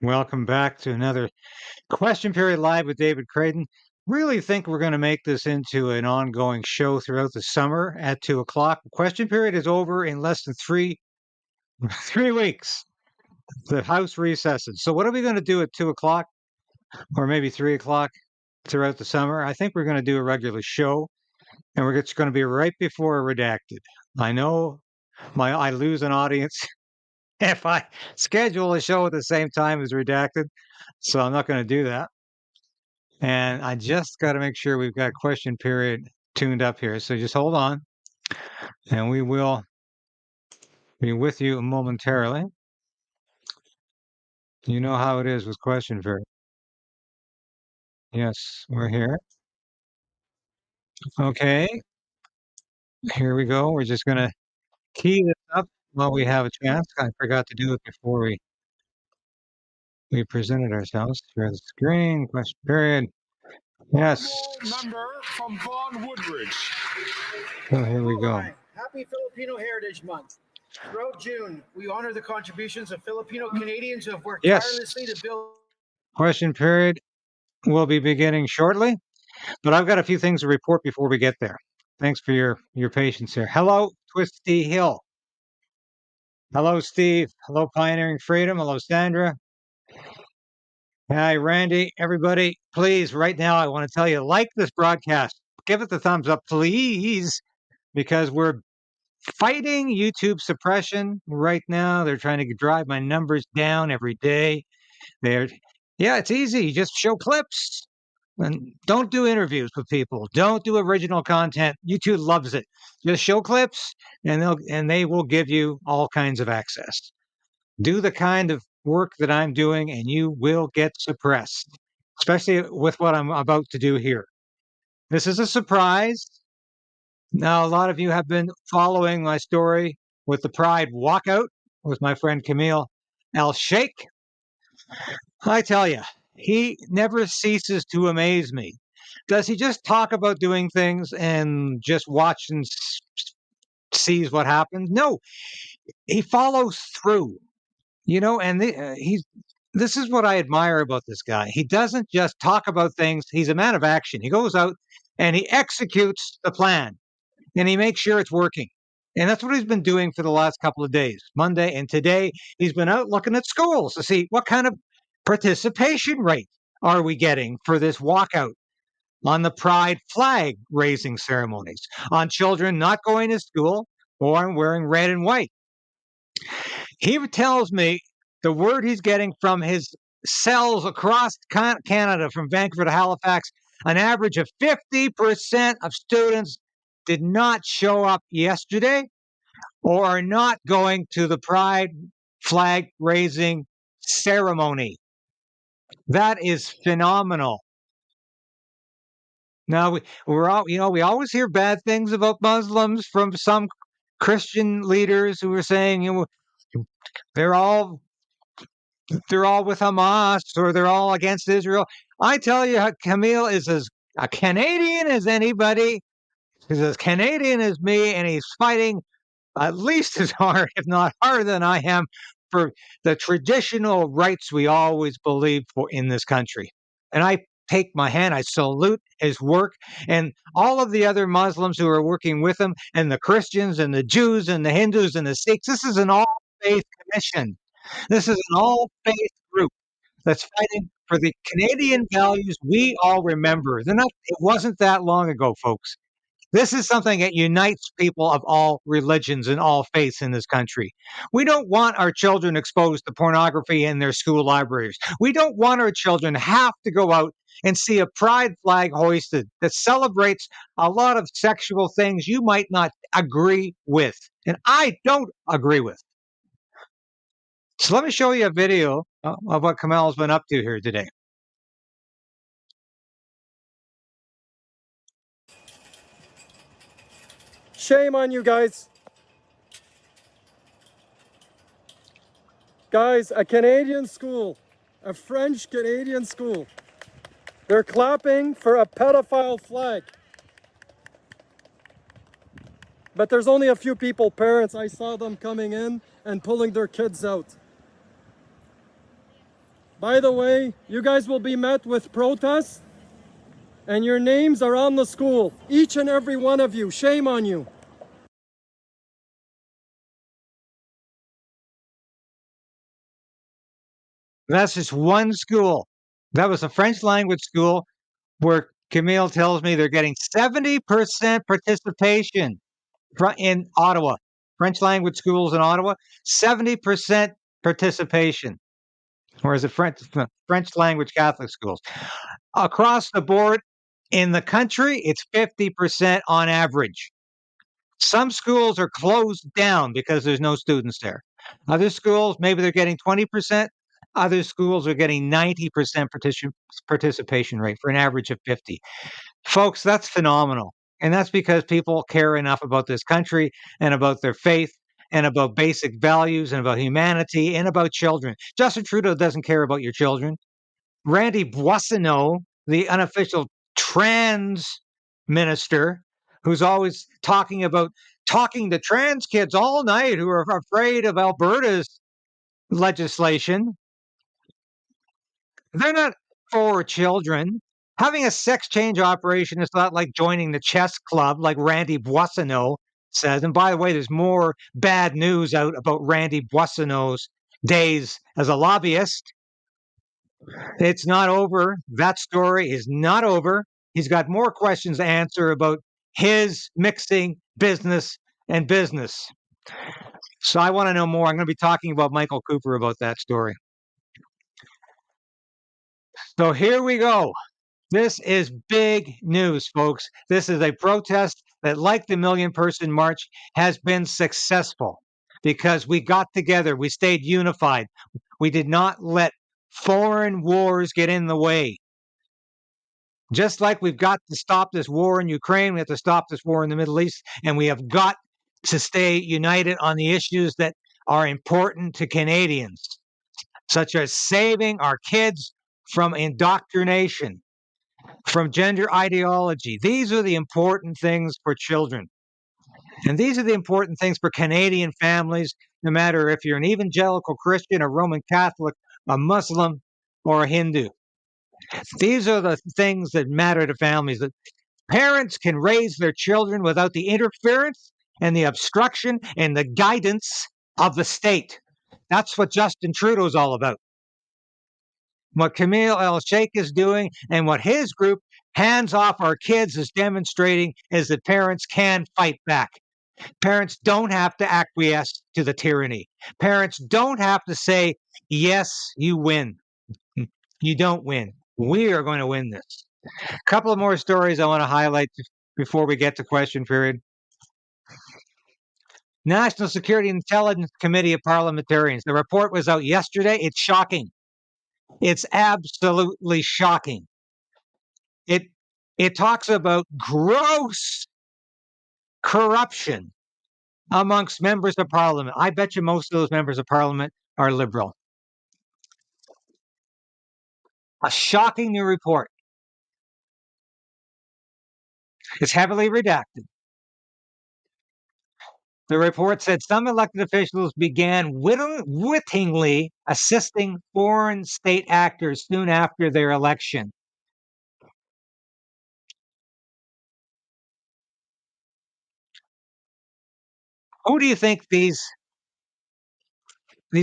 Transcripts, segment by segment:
Welcome back to another question period live with David Krayden. Really think we're going to make this into an ongoing show throughout the summer at 2 o'clock. Question period is over in less than three weeks. The House recesses. So what are we going to do at 2 o'clock or maybe 3 o'clock throughout the summer? I think we're going to do a regular show, and we're just going to be right before Redacted. I know I lose an audience if I schedule a show at the same time as Redacted, so I'm not going to do that. And I just got to make sure we've got question period tuned up here. So just hold on, and we will be with you momentarily. You know how it is with question period. Yes, we're here. Okay, here we go. We're just going to key this up while we have a chance. I forgot to do it before we presented ourselves. Share the screen. Question period. Yes. Member from Vaughan Woodbridge. Oh, here we go. Hi. Happy Filipino Heritage Month. Throughout June, we honor the contributions of Filipino Canadians who have worked tirelessly to build. Question period will be beginning shortly, but I've got a few things to report before we get there. Thanks for your patience here. Hello, Twisty Hill. Hello, Steve. Hello, Pioneering Freedom. Hello, Sandra. Hi, Randy. Everybody, please, right now, I want to tell you, like this broadcast. Give it the thumbs up, please, because we're fighting YouTube suppression right now. They're trying to drive my numbers down every day. It's easy. You just show clips. And don't do interviews with people. Don't do original content. YouTube loves it. Just show clips, and they will give you all kinds of access. Do the kind of work that I'm doing, and you will get suppressed, especially with what I'm about to do here. This is a surprise. Now, a lot of you have been following my story with the Pride walkout with my friend Camille Al-Sheikh. I tell you, he never ceases to amaze me. Does he just talk about doing things and just watch and sees what happens? No, he follows through. And this is what I admire about this guy. He doesn't just talk about things. He's a man of action. He goes out and he executes the plan, and he makes sure it's working. And that's what he's been doing for the last couple of days. Monday and today, he's been out looking at schools to see what kind of participation rate are we getting for this walkout on the pride flag raising ceremonies, on children not going to school or wearing red and white. He tells me the word he's getting from his cells across Canada, from Vancouver to Halifax, an average of 50% of students did not show up yesterday or are not going to the pride flag raising ceremony. That is phenomenal. Now we always hear bad things about Muslims from some Christian leaders who are saying they're all with Hamas or they're all against Israel. I tell you, Camille is as a Canadian as anybody. He's as Canadian as me, and he's fighting at least as hard, if not harder than I am, for the traditional rights we always believed for in this country. And I take my hand, I salute his work, and all of the other Muslims who are working with him, and the Christians and the Jews and the Hindus and the Sikhs. This is an all-faith commission. This is an all-faith group that's fighting for the Canadian values we all remember. It wasn't that long ago, folks. This is something that unites people of all religions and all faiths in this country. We don't want our children exposed to pornography in their school libraries. We don't want our children to have to go out and see a pride flag hoisted that celebrates a lot of sexual things you might not agree with, and I don't agree with. So let me show you a video of what Kamal's been up to here today. Shame on you guys. Guys, a Canadian school, a French Canadian school, they're clapping for a pedophile flag. But there's only a few people, parents, I saw them coming in and pulling their kids out. By the way, you guys will be met with protests, and your names are on the school. Each and every one of you. Shame on you. That's just one school. That was a French language school where Camille tells me they're getting 70% participation in Ottawa. French language schools in Ottawa, 70% participation. Whereas the French language Catholic schools. Across the board in the country, it's 50% on average. Some schools are closed down because there's no students there. Other schools, maybe they're getting 20%. Other schools are getting 90% participation rate for an average of 50. Folks, that's phenomenal. And that's because people care enough about this country and about their faith and about basic values and about humanity and about children. Justin Trudeau doesn't care about your children. Randy Boissonnault, the unofficial trans minister, who's always talking to trans kids all night who are afraid of Alberta's legislation. They're not for children. Having a sex change operation is not like joining the chess club, like Randy Boissonnault says. And by the way, there's more bad news out about Randy Boissonnault's days as a lobbyist. It's not over. That story is not over. He's got more questions to answer about his mixing business and business. So I want to know more. I'm going to be talking about Michael Cooper about that story. So here we go. This is big news, folks. This is a protest that, like the million-person march, has been successful because we got together. We stayed unified. We did not let foreign wars get in the way. Just like we've got to stop this war in Ukraine, we have to stop this war in the Middle East, and we have got to stay united on the issues that are important to Canadians, such as saving our kids from indoctrination, from gender ideology. These are the important things for children. And these are the important things for Canadian families, no matter if you're an evangelical Christian, a Roman Catholic, a Muslim, or a Hindu. These are the things that matter to families, that parents can raise their children without the interference and the obstruction and the guidance of the state. That's what Justin Trudeau's all about. What Camille El-Sheikh is doing and what his group, Hands Off Our Kids, is demonstrating is that parents can fight back. Parents don't have to acquiesce to the tyranny. Parents don't have to say, yes, you win. You don't win. We are going to win this. A couple of more stories I want to highlight before we get to question period. National Security Intelligence Committee of Parliamentarians. The report was out yesterday. It's shocking. It's absolutely shocking. It talks about gross corruption amongst members of parliament. I bet you most of those members of parliament are liberal. A shocking new report. It's heavily redacted. The report said some elected officials began wittingly assisting foreign state actors soon after their election. Who do you think these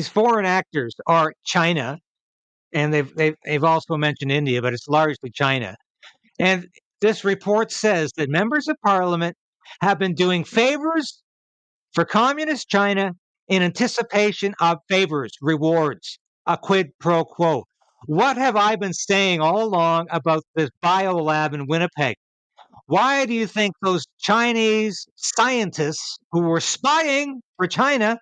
foreign actors are? China, and they've also mentioned India, but it's largely China. And this report says that members of parliament have been doing favors for communist China in anticipation of favors, rewards, a quid pro quo. What have I been saying all along about this biolab in Winnipeg? Why do you think those Chinese scientists who were spying for China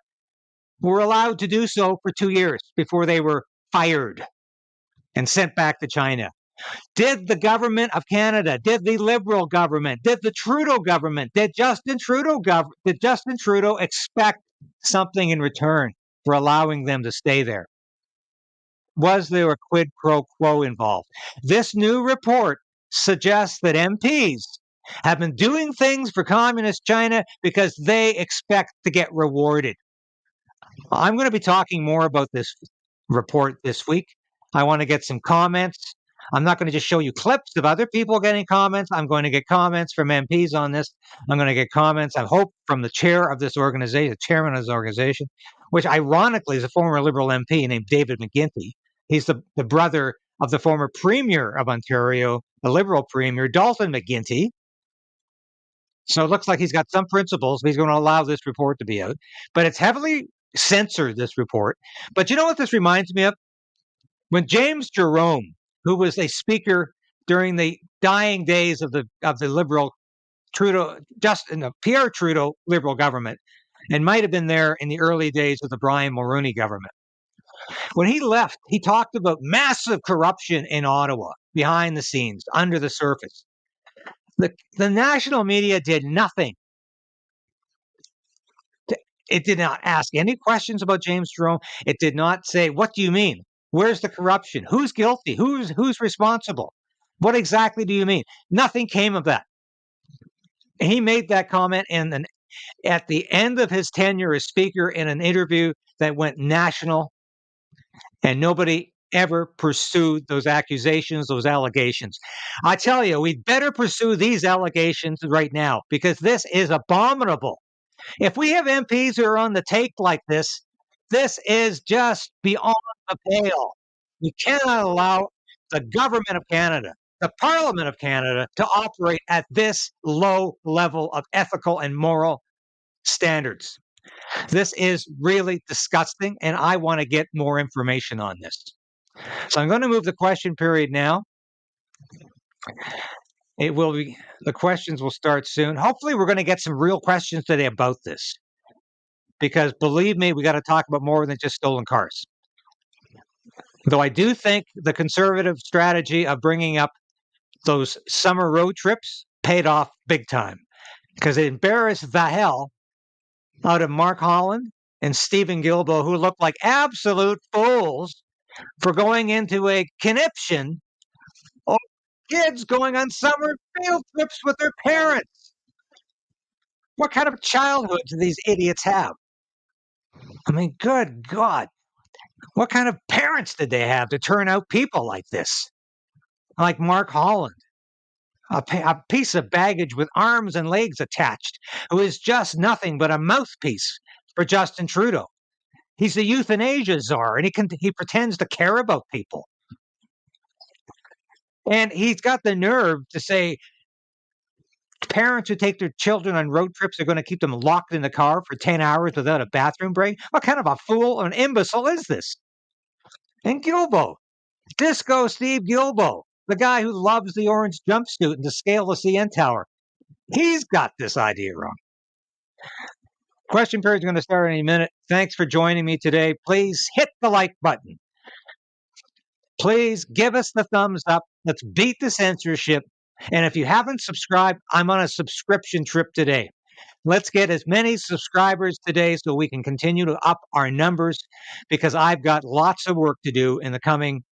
were allowed to do so for 2 years before they were fired and sent back to China? Did the government of Canada, did the Liberal government, did the Trudeau government, did Justin Trudeau expect something in return for allowing them to stay there? Was there a quid pro quo involved? This new report suggests that MPs have been doing things for communist China because they expect to get rewarded. I'm going to be talking more about this report this week. I want to get some comments. I'm not going to just show you clips of other people getting comments. I'm going to get comments from MPs on this. I'm going to get comments, I hope, from the chair of this organization, the chairman of this organization, which ironically is a former Liberal MP named David McKinsey. He's the brother of the former Premier of Ontario, the Liberal Premier, Dalton McGuinty. So it looks like he's got some principles, but he's going to allow this report to be out. But it's heavily censored, this report. But you know what this reminds me of? When James Jerome, who was a speaker during the dying days of the Liberal Trudeau, just in the Pierre Trudeau Liberal government, and might have been there in the early days of the Brian Mulroney government. When he left, he talked about massive corruption in Ottawa, behind the scenes, under the surface. The national media did nothing. It did not ask any questions about James Jerome. It did not say, what do you mean? Where's the corruption? Who's guilty? Who's responsible? What exactly do you mean? Nothing came of that. He made that comment at the end of his tenure as speaker in an interview that went national, and nobody ever pursued those accusations, those allegations. I tell you, we'd better pursue these allegations right now, because this is abominable. If we have MPs who are on the take like this is just beyond the pale. We cannot allow the government of Canada, the Parliament of Canada, to operate at this low level of ethical and moral standards. This is really disgusting, and I want to get more information on this. So I'm going to move the question period now. The questions will start soon. Hopefully, we're going to get some real questions today about this, because believe me, we got to talk about more than just stolen cars. Though I do think the Conservative strategy of bringing up those summer road trips paid off big time, because it embarrassed the hell out of Mark Holland and Stephen Guilbeault, who looked like absolute fools for going into a conniption of kids going on summer field trips with their parents. What kind of childhood do these idiots have? I mean, good God. What kind of parents did they have to turn out people like this? Like Mark Holland, a piece of baggage with arms and legs attached, who is just nothing but a mouthpiece for Justin Trudeau. He's the euthanasia czar, and he pretends to care about people. And he's got the nerve to say parents who take their children on road trips are going to keep them locked in the car for 10 hours without a bathroom break. What kind of a fool or an imbecile is this? And Guilbeault, Disco Steve Guilbeault, the guy who loves the orange jumpsuit and to scale the CN Tower, he's got this idea wrong. Question period is going to start any minute. Thanks for joining me today. Please hit the like button. Please give us the thumbs up. Let's beat the censorship. And if you haven't subscribed, I'm on a subscription trip today. Let's get as many subscribers today so we can continue to up our numbers, because I've got lots of work to do in the coming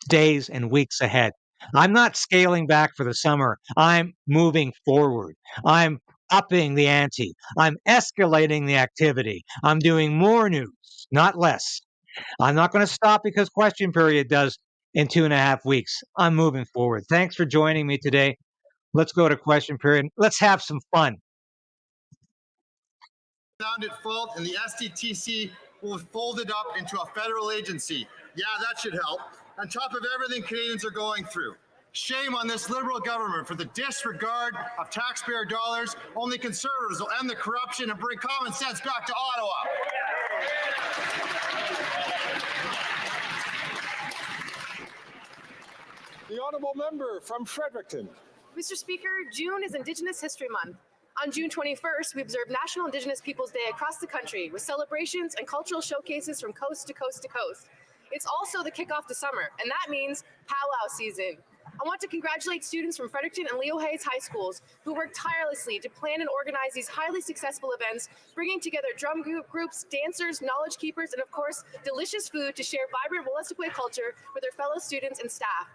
days and weeks ahead. I'm not scaling back for the summer. I'm moving forward. I'm upping the ante. I'm escalating the activity. I'm doing more news, not less. I'm not going to stop because question period does in 2.5 weeks. I'm moving forward. Thanks for joining me today. Let's go to question period. Let's have some fun. Found at fault, and the SDTC will fold it up into a federal agency. Yeah, that should help. On top of everything Canadians are going through. Shame on this Liberal government for the disregard of taxpayer dollars. Only Conservatives will end the corruption and bring common sense back to Ottawa. The honourable member from Fredericton. Mr. Speaker, June is Indigenous History Month. On June 21st, we observe National Indigenous Peoples Day across the country with celebrations and cultural showcases from coast to coast to coast. It's also the kickoff to summer, and that means powwow season. I want to congratulate students from Fredericton and Leo Hayes High Schools who worked tirelessly to plan and organize these highly successful events, bringing together drum groups, dancers, knowledge keepers, and of course, delicious food to share vibrant Wolastoqey culture with their fellow students and staff.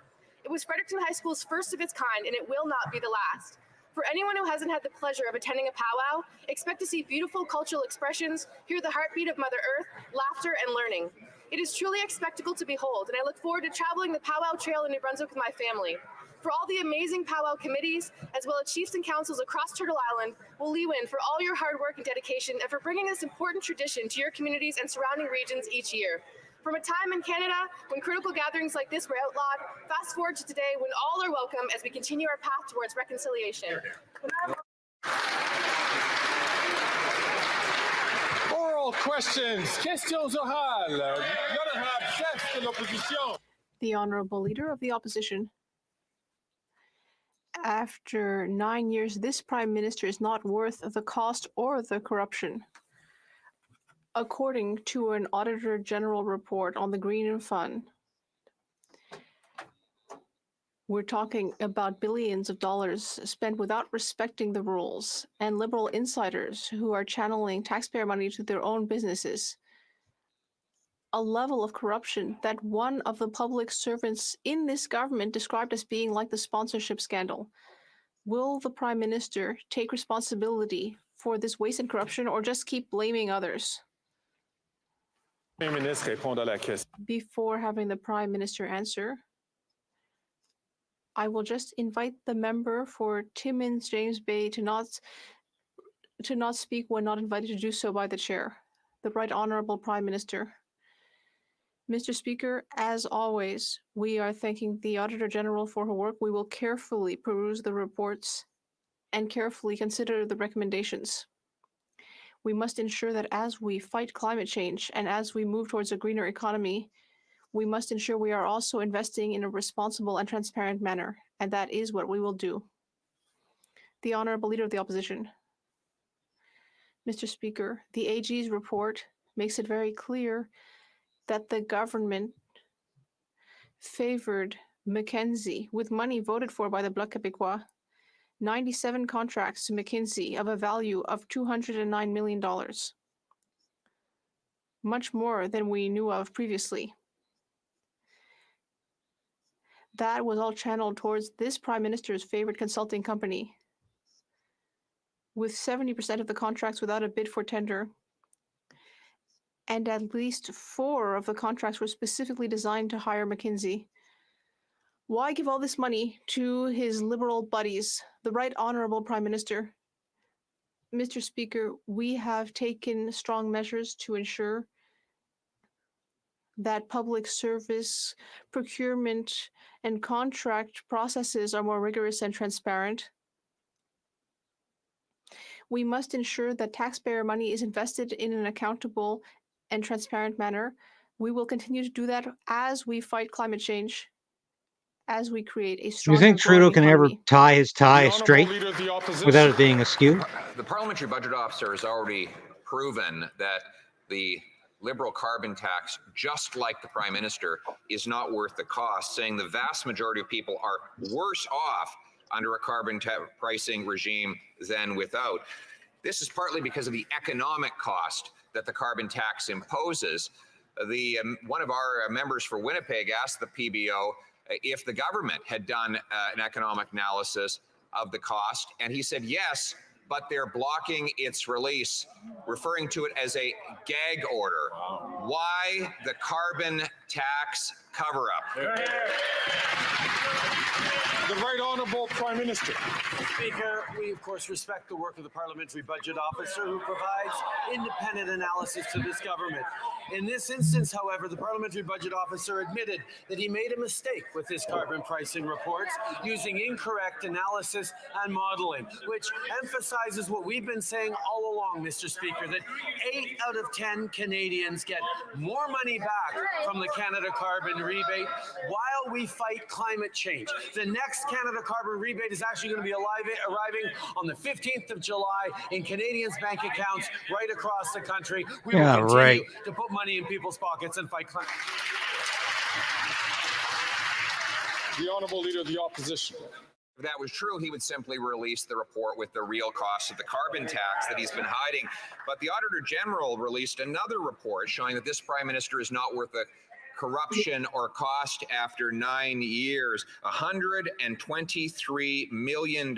It was Fredericton High School's first of its kind, and it will not be the last. For anyone who hasn't had the pleasure of attending a powwow, expect to see beautiful cultural expressions, hear the heartbeat of Mother Earth, laughter, and learning. It is truly a spectacle to behold, and I look forward to traveling the Powwow Trail in New Brunswick with my family. For all the amazing powwow committees, as well as chiefs and councils across Turtle Island, will Lee win for all your hard work and dedication and for bringing this important tradition to your communities and surrounding regions each year. From a time in Canada when critical gatherings like this were outlawed, fast forward to today when all are welcome as we continue our path towards reconciliation. Oral questions. Questions orales. L'honorable chef de l'opposition. The Honourable Leader of the Opposition. After 9 years, this Prime Minister is not worth the cost or the corruption. According to an Auditor General report on the Green Fund, we're talking about billions of dollars spent without respecting the rules, and Liberal insiders who are channeling taxpayer money to their own businesses. A level of corruption that one of the public servants in this government described as being like the sponsorship scandal. Will the Prime Minister take responsibility for this waste and corruption, or just keep blaming others? Before having the Prime Minister answer, I will just invite the member for Timmins James Bay to not speak when not invited to do so by the chair. The Right Honourable Prime Minister. Mr. Speaker, as always, we are thanking the Auditor General for her work. We will carefully peruse the reports and carefully consider the recommendations. We must ensure that as we fight climate change and as we move towards a greener economy, we must ensure we are also investing in a responsible and transparent manner, and that is what we will do. The Honourable Leader of the Opposition. Mr. Speaker, the AG's report makes it very clear that the government favored McKinsey with money voted for by the Bloc Québécois, 97 contracts to McKinsey of a value of $209 million, much more than we knew of previously. That was all channeled towards this Prime Minister's favorite consulting company, with 70% of the contracts without a bid for tender, and at least 4 of the contracts were specifically designed to hire McKinsey. Why give all this money to his Liberal buddies, the Right Honourable Prime Minister? Mr. Speaker, we have taken strong measures to ensure that public service, procurement, and contract processes are more rigorous and transparent. We must ensure that taxpayer money is invested in an accountable and transparent manner. We will continue to do that as we fight climate change, as we create a stronger. Do you think Trudeau can ever tie his tie straight without it being askew? The Parliamentary Budget Officer has already proven that the Liberal carbon tax, just like the Prime Minister, is not worth the cost, saying the vast majority of people are worse off under a carbon pricing regime than without. This is partly because of the economic cost that the carbon tax imposes. One of our members for Winnipeg asked the PBO if the government had done an economic analysis of the cost, and he said yes, but they're blocking its release, referring to it as a gag order. Why the carbon tax cover-up? The Right Honourable Prime Minister. Speaker, we of course respect the work of the Parliamentary Budget Officer, who provides independent analysis to this government. In this instance, however, the Parliamentary Budget Officer admitted that he made a mistake with his carbon pricing reports, using incorrect analysis and modeling, which emphasizes what we've been saying all along, Mr. Speaker, that 8 out of 10 Canadians get more money back from the Canada Carbon Rebate while we fight climate change. The next Canada Carbon Rebate is actually going to be arriving on the 15th of July in Canadians' bank accounts right across the country. We will continue to put money in people's pockets and fight climate. The Honourable Leader of the Opposition. If that was true, he would simply release the report with the real cost of the carbon tax that he's been hiding. But the Auditor General released another report showing that this Prime Minister is not worth the corruption or cost after 9 years. $123 million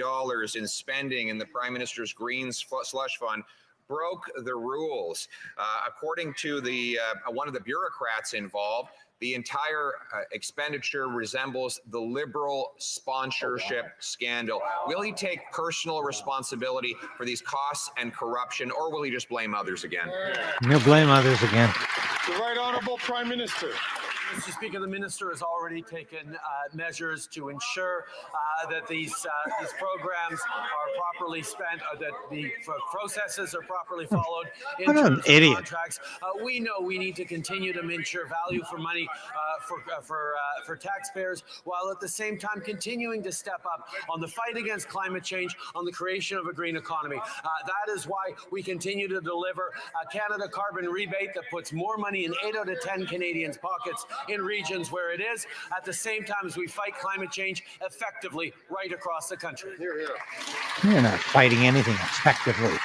in spending in the Prime Minister's Green Slush Fund broke the rules. According to the one of the bureaucrats involved, the entire expenditure resembles the Liberal sponsorship scandal. Will he take personal responsibility for these costs and corruption, or will he just blame others again? He'll blame others again. The Right Honourable Prime Minister. Mr. Speaker, the minister has already taken measures to ensure that these programs are properly spent, that the processes are properly followed in What an terms of idiot. contracts. We know we need to continue to ensure value for money for taxpayers, while at the same time continuing to step up on the fight against climate change, on the creation of a green economy. That is why we continue to deliver a Canada carbon rebate that puts more money in 8 out of 10 Canadians' pockets in regions where it is, at the same time as we fight climate change effectively right across the country. You're not fighting anything effectively.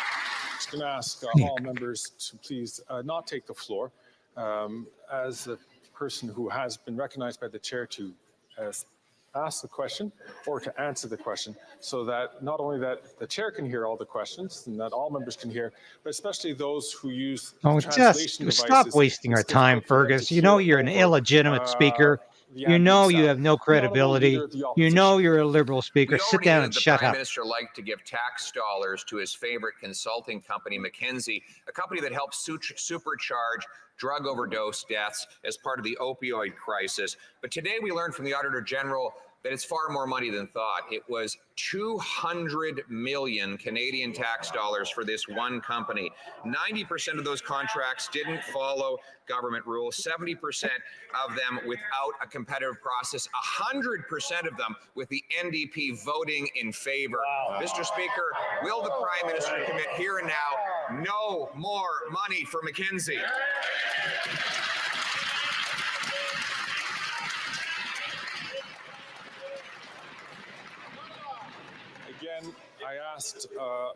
Just going to ask all members to please not take the floor. As a person who has been recognized by the chair to ask the question or to answer the question, so that not only that the chair can hear all the questions and that all members can hear, but especially those who use translation devices. Stop wasting our time, Fergus. You know you're an illegitimate speaker. You know you have no credibility. You know you're a Liberal speaker. Sit down and shut up. The Prime Minister liked to give tax dollars to his favorite consulting company, McKinsey, a company that helps supercharge drug overdose deaths as part of the opioid crisis. But today we learned from the Auditor General that it's far more money than thought. It was 200 million Canadian tax dollars for this one company. 90% of those contracts didn't follow government rules, 70% of them without a competitive process, 100% of them with the NDP voting in favor. Wow. Mr. Speaker, will the Prime Minister commit here and now no more money for McKinsey? Again, I asked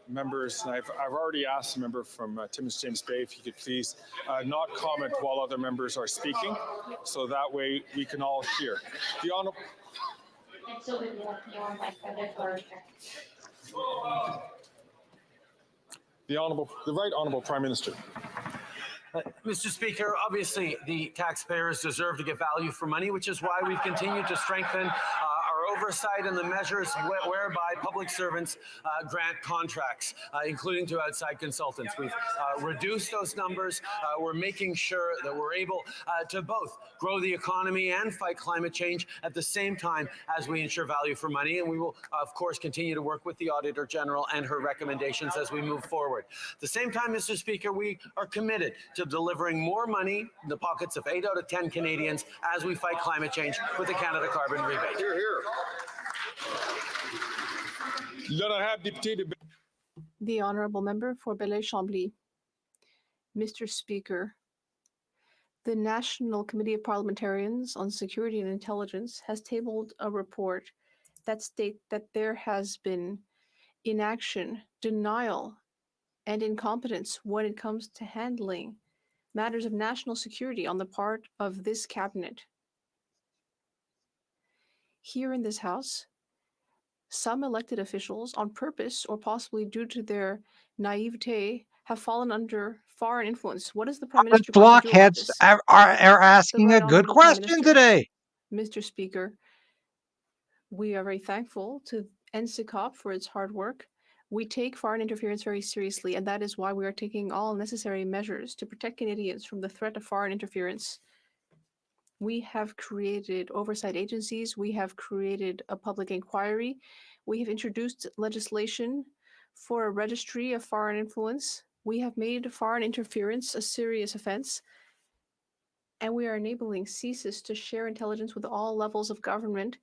members, and I've already asked a member from Timmins James Bay if he could please not comment while other members are speaking, so that way we can all hear. The Honourable. The Right Honourable Prime Minister. Mr. Speaker, obviously the taxpayers deserve to get value for money, which is why we've continued to strengthen our oversight and the measures whereby public servants grant contracts, including to outside consultants. We've reduced those numbers. We're making sure that we're able to both grow the economy and fight climate change at the same time as we ensure value for money. And we will, of course, continue to work with the Auditor General and her recommendations as we move forward. At the same time, Mr. Speaker, we are committed to delivering more money in the pockets of 8 out of 10 Canadians as we fight climate change with the Canada Carbon Rebate. Hear, hear. The Honourable Member for Belleuil-Chambly. Mr. Speaker, the National Committee of Parliamentarians on Security and Intelligence has tabled a report that states that there has been inaction, denial, and incompetence when it comes to handling matters of national security on the part of this cabinet. Here in this House, some elected officials, on purpose or possibly due to their naivete, have fallen under foreign influence. What is the Prime Minister going to do about Blockheads this? are asking a good question today. Mr. Speaker, we are very thankful to NCCOP for its hard work. We take foreign interference very seriously, and that is why we are taking all necessary measures to protect Canadians from the threat of foreign interference. We have created oversight agencies. We have created a public inquiry. We have introduced legislation for a registry of foreign influence. We have made foreign interference a serious offense. And we are enabling CSIS to share intelligence with all levels of government,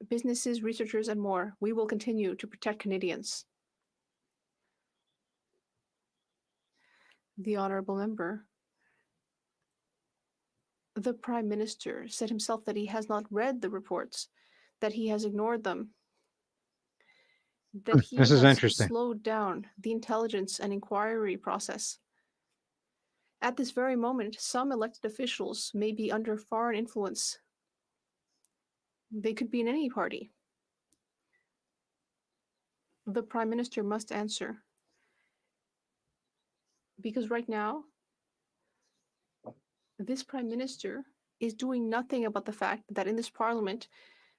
businesses, researchers, and more. We will continue to protect Canadians. The Honourable Member. The Prime Minister said himself that he has not read the reports, that he has ignored them, that he has slowed down the intelligence and inquiry process. At this very moment, some elected officials may be under foreign influence. They could be in any party. The Prime Minister must answer. Because right now, this Prime Minister is doing nothing about the fact that in this Parliament,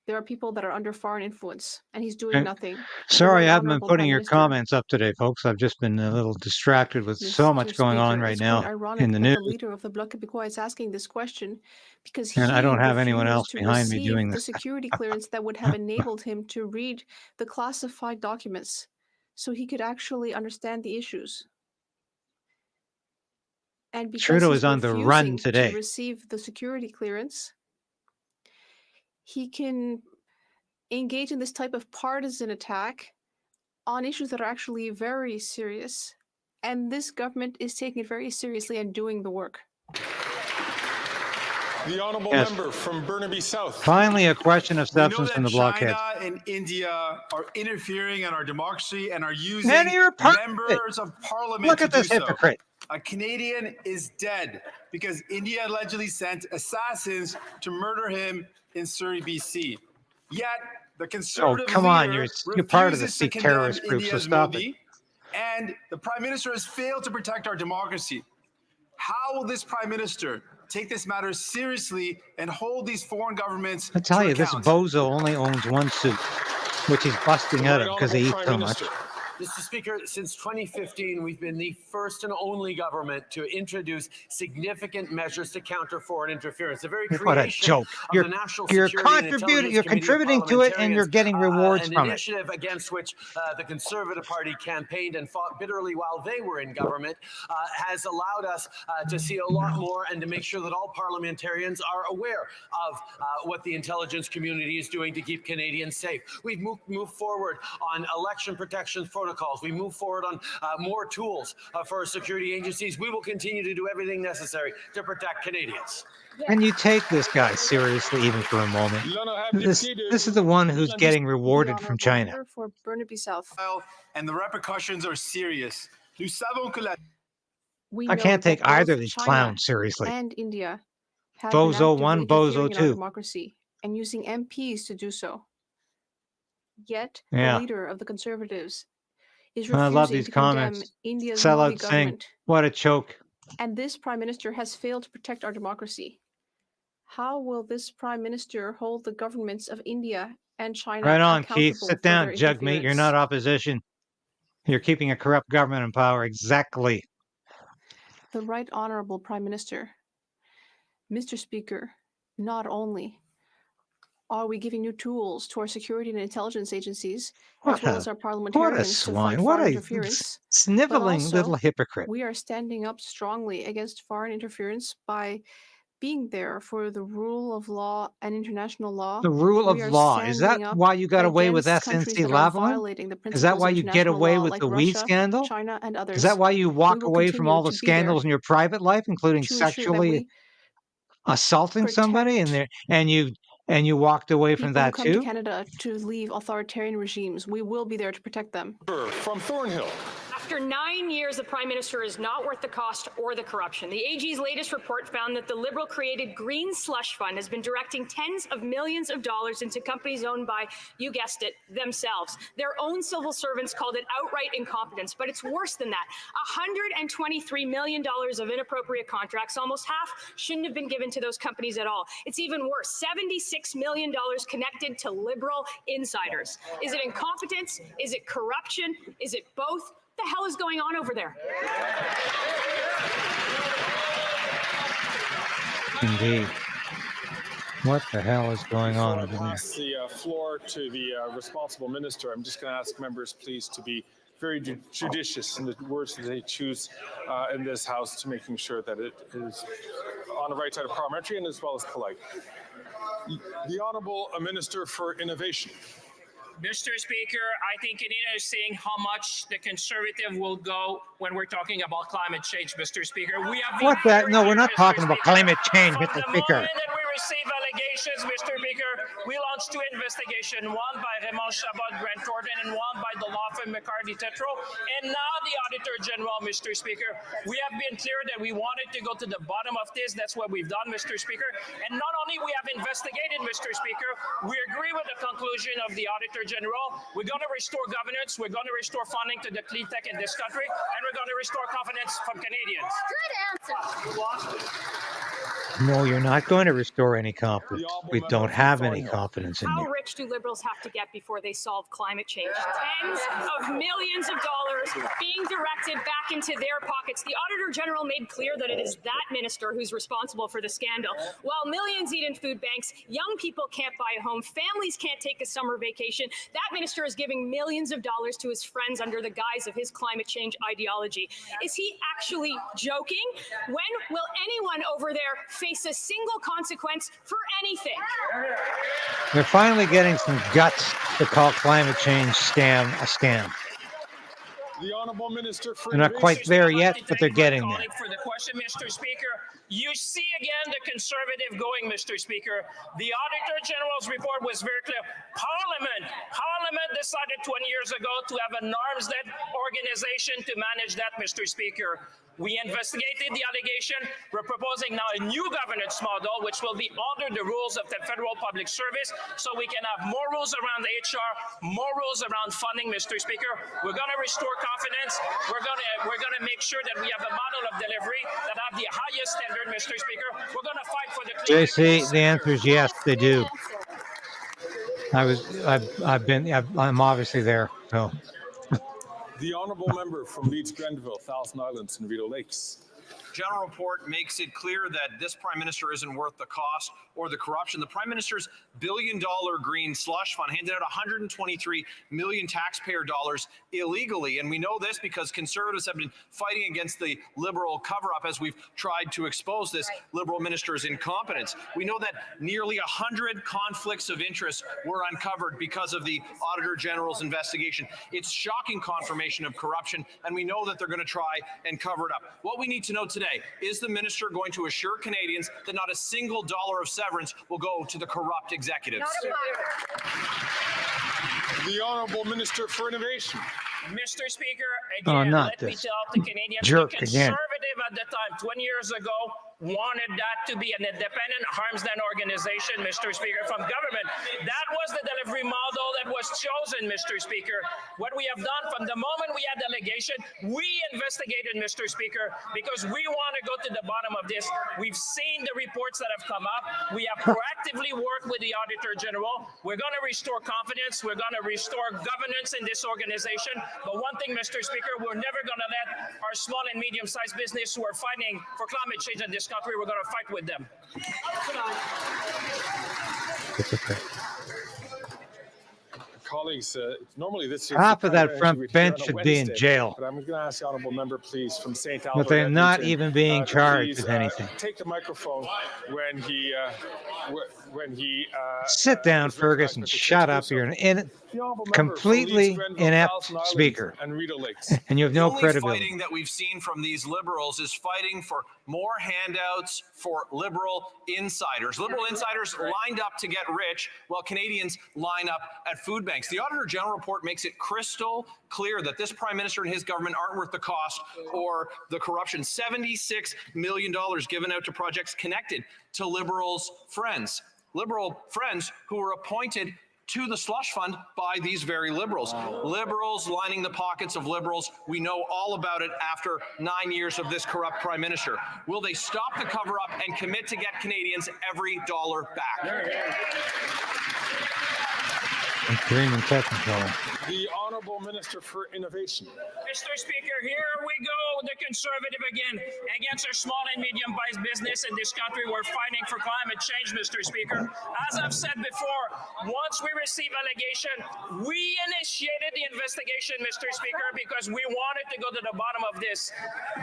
there are people that are under foreign influence, and he's doing nothing. Sorry, I haven't been putting your comments up today, folks. I've just been a little distracted with so much going on right now in the news. The leader of the Bloc Québécois is asking this question because And I don't have anyone else to behind me receive doing the this. security clearance that would have enabled him to read the classified documents so he could actually understand the issues. And because Trudeau he's is on the run refusing today. to receive the security clearance, he can engage in this type of partisan attack on issues that are actually very serious. And this government is taking it very seriously and doing the work. The honourable member from Burnaby South. Finally, a question of substance from the blockheads. China and India are interfering in our democracy and are using members of parliament. Look at this hypocrite. A Canadian is dead because India allegedly sent assassins to murder him in Surrey, BC. Yet the conservative come on, leader you're part of the refuses Sikh to condemn terrorist group, so India's stop Modi, and the Prime Minister has failed to protect our democracy. How will this Prime Minister take this matter seriously and hold these foreign governments I tell to you, this account? bozo only owns one suit, which he's busting out of because he eats so much. Mr. Speaker, since 2015, we've been the first and only government to introduce significant measures to counter foreign interference. The very What a creation joke. of You're, the National you're Security and Intelligence contributing to it, and you're getting rewards an from it. initiative against which the Conservative Party campaigned and fought bitterly while they were in government, has allowed us to see a lot more and to make sure that all parliamentarians are aware of what the intelligence community is doing to keep Canadians safe. We've moved forward on election protections protocols. We move forward on more tools for our security agencies. We will continue to do everything necessary to protect Canadians. And you take this guy seriously even for a moment. This is the one who's getting rewarded from China. For Burnaby South. And the repercussions are serious. I can't take either of these clowns seriously. And India have Bozo been 1, Bozo 2. Democracy and using MPs to do so. Yet Yeah. the leader of the Conservatives is I refusing love these to comments. condemn India's Sellout Modi saying, government. what a choke. And this Prime Minister has failed to protect our democracy. How will this Prime Minister hold the governments of India and China Right on, accountable Keith. Sit for their down, Jugmeat. You're interference? not opposition. You're keeping a corrupt government in power. Exactly. The Right Honourable Prime Minister. Mr. Speaker, not only are we giving new tools to our security and intelligence agencies, as well as our parliamentarians to fight foreign interference, sniveling but also, little hypocrite. we are standing up strongly against foreign interference by being there for the rule of law and international law. The rule of law. Is that why you got away with SNC Lavalin? Is that why you get away with the weed scandal? China and others? Is that why you walk away from all the scandals in your private life, including sexually assaulting somebody, and you walked away from that too? To Canada to leave authoritarian regimes. We will be there to protect them. From Thornhill. After 9 years, the Prime Minister is not worth the cost or the corruption. The AG's latest report found that the Liberal-created Green Slush Fund has been directing tens of millions of dollars into companies owned by, you guessed it, themselves. Their own civil servants called it outright incompetence, but it's worse than that. $123 million of inappropriate contracts, almost half, shouldn't have been given to those companies at all. It's even worse, $76 million connected to Liberal insiders. Is it incompetence? Is it corruption? Is it both? What the hell is going on over there? Indeed. What the hell is going on over there? Pass the floor to the responsible minister. I'm just going to ask members, please, to be very judicious in the words that they choose in this House, to making sure that it is on the right side of parliamentary and as well as polite. The Honourable Minister for Innovation. Mr. Speaker, I think it is saying how much the Conservative will go when we're talking about climate change, Mr. Speaker. We have what that? No, we're not talking about climate change, Mr. Speaker. That we receive allegations, Mr. Speaker, we launched 2 investigations, one by Raymond Chabot, Grant Thornton, and one by the law firm McCarthy Tetro. And now the Auditor General, Mr. Speaker. We have been clear that we wanted to go to the bottom of this. That's what we've done, Mr. Speaker. And not only we have investigated, Mr. Speaker, we agree with the conclusion of the Auditor General. We're going to restore governance. We're going to restore funding to the clean tech in this country. And we're going to restore confidence from Canadians. Good answer. No, you're not going to restore any confidence. We don't have any confidence in How you. rich do Liberals have to get before they solve climate change? Tens of millions of dollars being directed back into their pockets. The Auditor General made clear that it is that minister who's responsible for the scandal. While millions eat in food banks, young people can't buy a home, families can't take a summer vacation, that minister is giving millions of dollars to his friends under the guise of his climate change ideology. Is he actually joking? When will anyone over there face a single consequence for anything? They're finally getting some guts to call climate change scam a scam. The Honourable Minister for They're not quite there yet, but they're getting there. For the question, Mr. Speaker. You see again the Conservative going, Mr. Speaker. The Auditor General's report was very clear. Parliament decided 20 years ago to have an arm's-length organization to manage that, Mr. Speaker. We investigated the allegation. We're proposing now a new governance model, which will be under the rules of the Federal Public Service, so we can have more rules around HR, more rules around funding, Mr. Speaker. We're going to restore confidence. We're going to make sure that we have a model of delivery that have the highest standard, Mr. Speaker. We're going to fight for the clean. JC, the answer is yes, they do. I'm obviously there. So. the Honourable Member from Leeds Grenville, Thousand Islands and Rideau Lakes. General report makes it clear that this Prime Minister isn't worth the cost or the corruption. The Prime Minister's billion-dollar green slush fund handed out 123 million taxpayer dollars illegally. And we know this because Conservatives have been fighting against the Liberal cover-up as we've tried to expose this Liberal minister's incompetence. We know that nearly 100 conflicts of interest were uncovered because of the Auditor General's investigation. It's shocking confirmation of corruption, and we know that they're going to try and cover it up. What we need to know today, is the minister going to assure Canadians that not a single dollar of severance will go to the corrupt executives? The Honourable Minister for Innovation. Mr. Speaker, again, let me tell the Canadians, the Conservative at the time, 20 years ago, wanted that to be an independent arm's-length organization, Mr. Speaker, from government. That was the delivery model that was chosen, Mr. Speaker. What we have done from the moment we had delegation, we investigated, Mr. Speaker, because we want to go to the bottom of this. We've seen the reports that have come up. We have proactively worked with the Auditor General. We're going to restore confidence. We're going to restore governance in this organization. But one thing, Mr. Speaker, we're never going to let our small and medium-sized business who are fighting for climate change in this country, we're going to fight with them. It's okay. Colleagues, normally this is half of that front bench should be in jail. But I'm going to ask the Honourable Member, please, from St. Albert. But they're not even being charged with anything. Take the microphone when he sit down, Fergus, and shut up. You're an completely inept speaker, and you have no credibility. The only fighting that we've seen from these Liberals is fighting for more handouts for Liberal insiders. Liberal insiders lined up to get rich, while Canadians line up at food banks. The Auditor General report makes it crystal clear that this Prime Minister and his government aren't worth the cost or the corruption. $76 million given out to projects connected to Liberals' friends. Liberal friends who were appointed to the slush fund by these very Liberals. Liberals lining the pockets of Liberals. We know all about it after 9 years of this corrupt Prime Minister. Will they stop the cover-up and commit to get Canadians every dollar back? Green and Technicolor. The Honourable Minister for Innovation. Mr. Speaker, here we go, the Conservative again, against our small and medium-sized business in this country. We're fighting for climate change, Mr. Speaker. As I've said before, once we receive allegation, we initiated the investigation, Mr. Speaker, because we wanted to go to the bottom of this.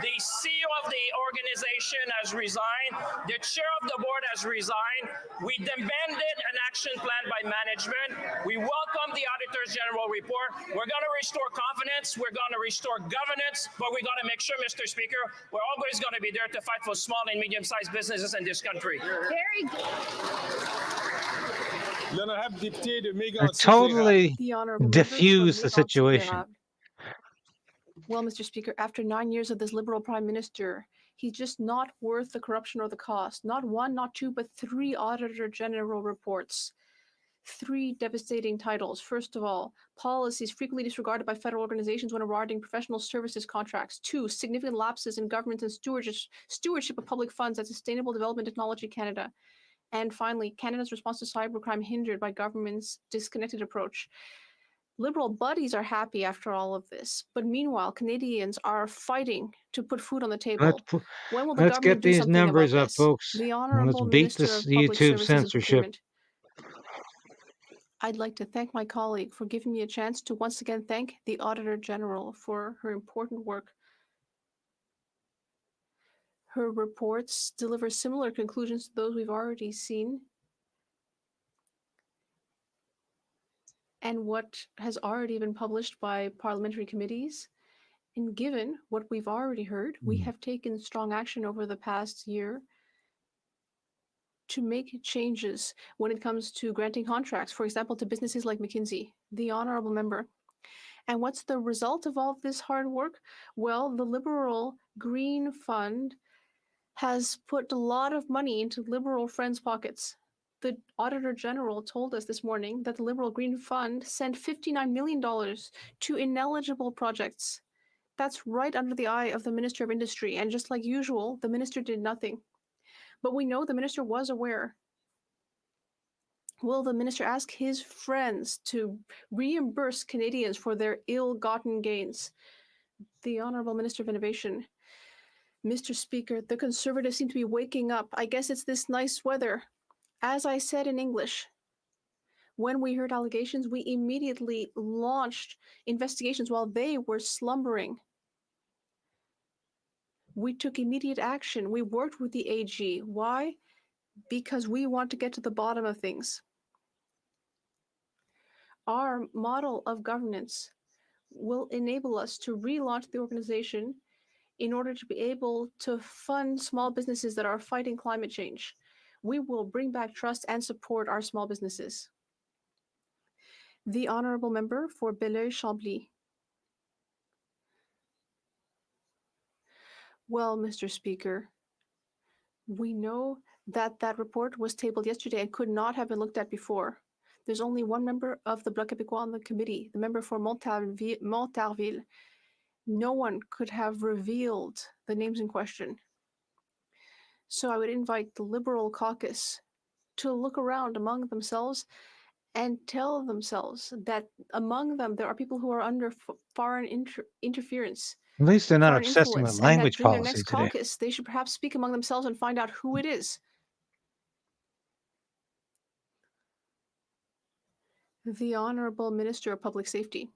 The CEO of the organization has resigned. The chair of the board has resigned. We demanded an action plan by management. We welcome the Auditor General report. We're going to restore confidence. We're going to restore governance, but we're going to make sure, Mr. Speaker, we're always going to be there to fight for small and medium-sized businesses in this country. Very good. totally The honourable diffuse the situation. Well, Mr. Speaker, after 9 years of this Liberal Prime Minister, he's just not worth the corruption or the cost. Not one, not two, but 3 Auditor General reports. 3 devastating titles. First of all, policies frequently disregarded by federal organizations when awarding professional services contracts. 2, significant lapses in government and stewardship of public funds at Sustainable Development Technology Canada. And finally, Canada's response to cybercrime hindered by government's disconnected approach. Liberal buddies are happy after all of this, but meanwhile, Canadians are fighting to put food on the table. When will the Let's government get do these something numbers about up, this? folks. The Let's Honourable beat Minister this of Public YouTube Services and censorship. Procurement. I'd like to thank my colleague for giving me a chance to once again thank the Auditor General for her important work. Her reports deliver similar conclusions to those we've already seen and what has already been published by parliamentary committees. And given what we've already heard, we have taken strong action over the past year to make changes when it comes to granting contracts, for example, to businesses like McKinsey, the honourable member. And what's the result of all this hard work? Well, the Liberal Green Fund has put a lot of money into Liberal friends' pockets. The Auditor General told us this morning that the Liberal Green Fund sent $59 million to ineligible projects. That's right under the eye of the Minister of Industry, and just like usual, the minister did nothing. But we know the minister was aware. Will the minister ask his friends to reimburse Canadians for their ill-gotten gains? The Honourable Minister of Innovation. Mr. Speaker, the Conservatives seem to be waking up. I guess it's this nice weather. As I said in English, when we heard allegations, we immediately launched investigations while they were slumbering. We took immediate action. We worked with the AG. Why? Because we want to get to the bottom of things. Our model of governance will enable us to relaunch the organization in order to be able to fund small businesses that are fighting climate change. We will bring back trust and support our small businesses. The Honourable Member for Belleuil-Chambly. Well, Mr. Speaker, we know that that report was tabled yesterday and could not have been looked at before. There's only one member of the Bloc Québécois on the committee, the member for Montarville. No one could have revealed the names in question. So I would invite the Liberal caucus to look around among themselves and tell themselves that among them there are people who are under foreign interference. At least they're not obsessing with language during policy their next today. caucus, they should perhaps speak among themselves and find out who it is. The Honourable Minister of Public Safety.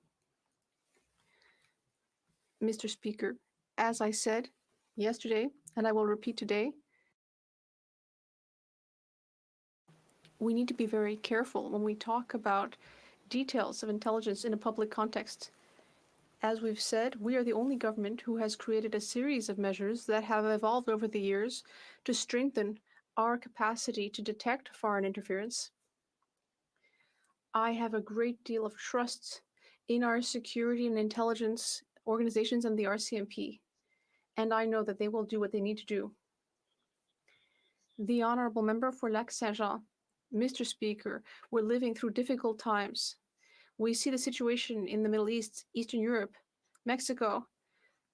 Mr. Speaker, as I said yesterday, and I will repeat today, we need to be very careful when we talk about details of intelligence in a public context. As we've said, we are the only government who has created a series of measures that have evolved over the years to strengthen our capacity to detect foreign interference. I have a great deal of trust in our security and intelligence organizations and the RCMP, and I know that they will do what they need to do. The Honourable Member for Lac-Saint-Jean. Mr. Speaker, we're living through difficult times. We see the situation in the Middle East, Eastern Europe, Mexico.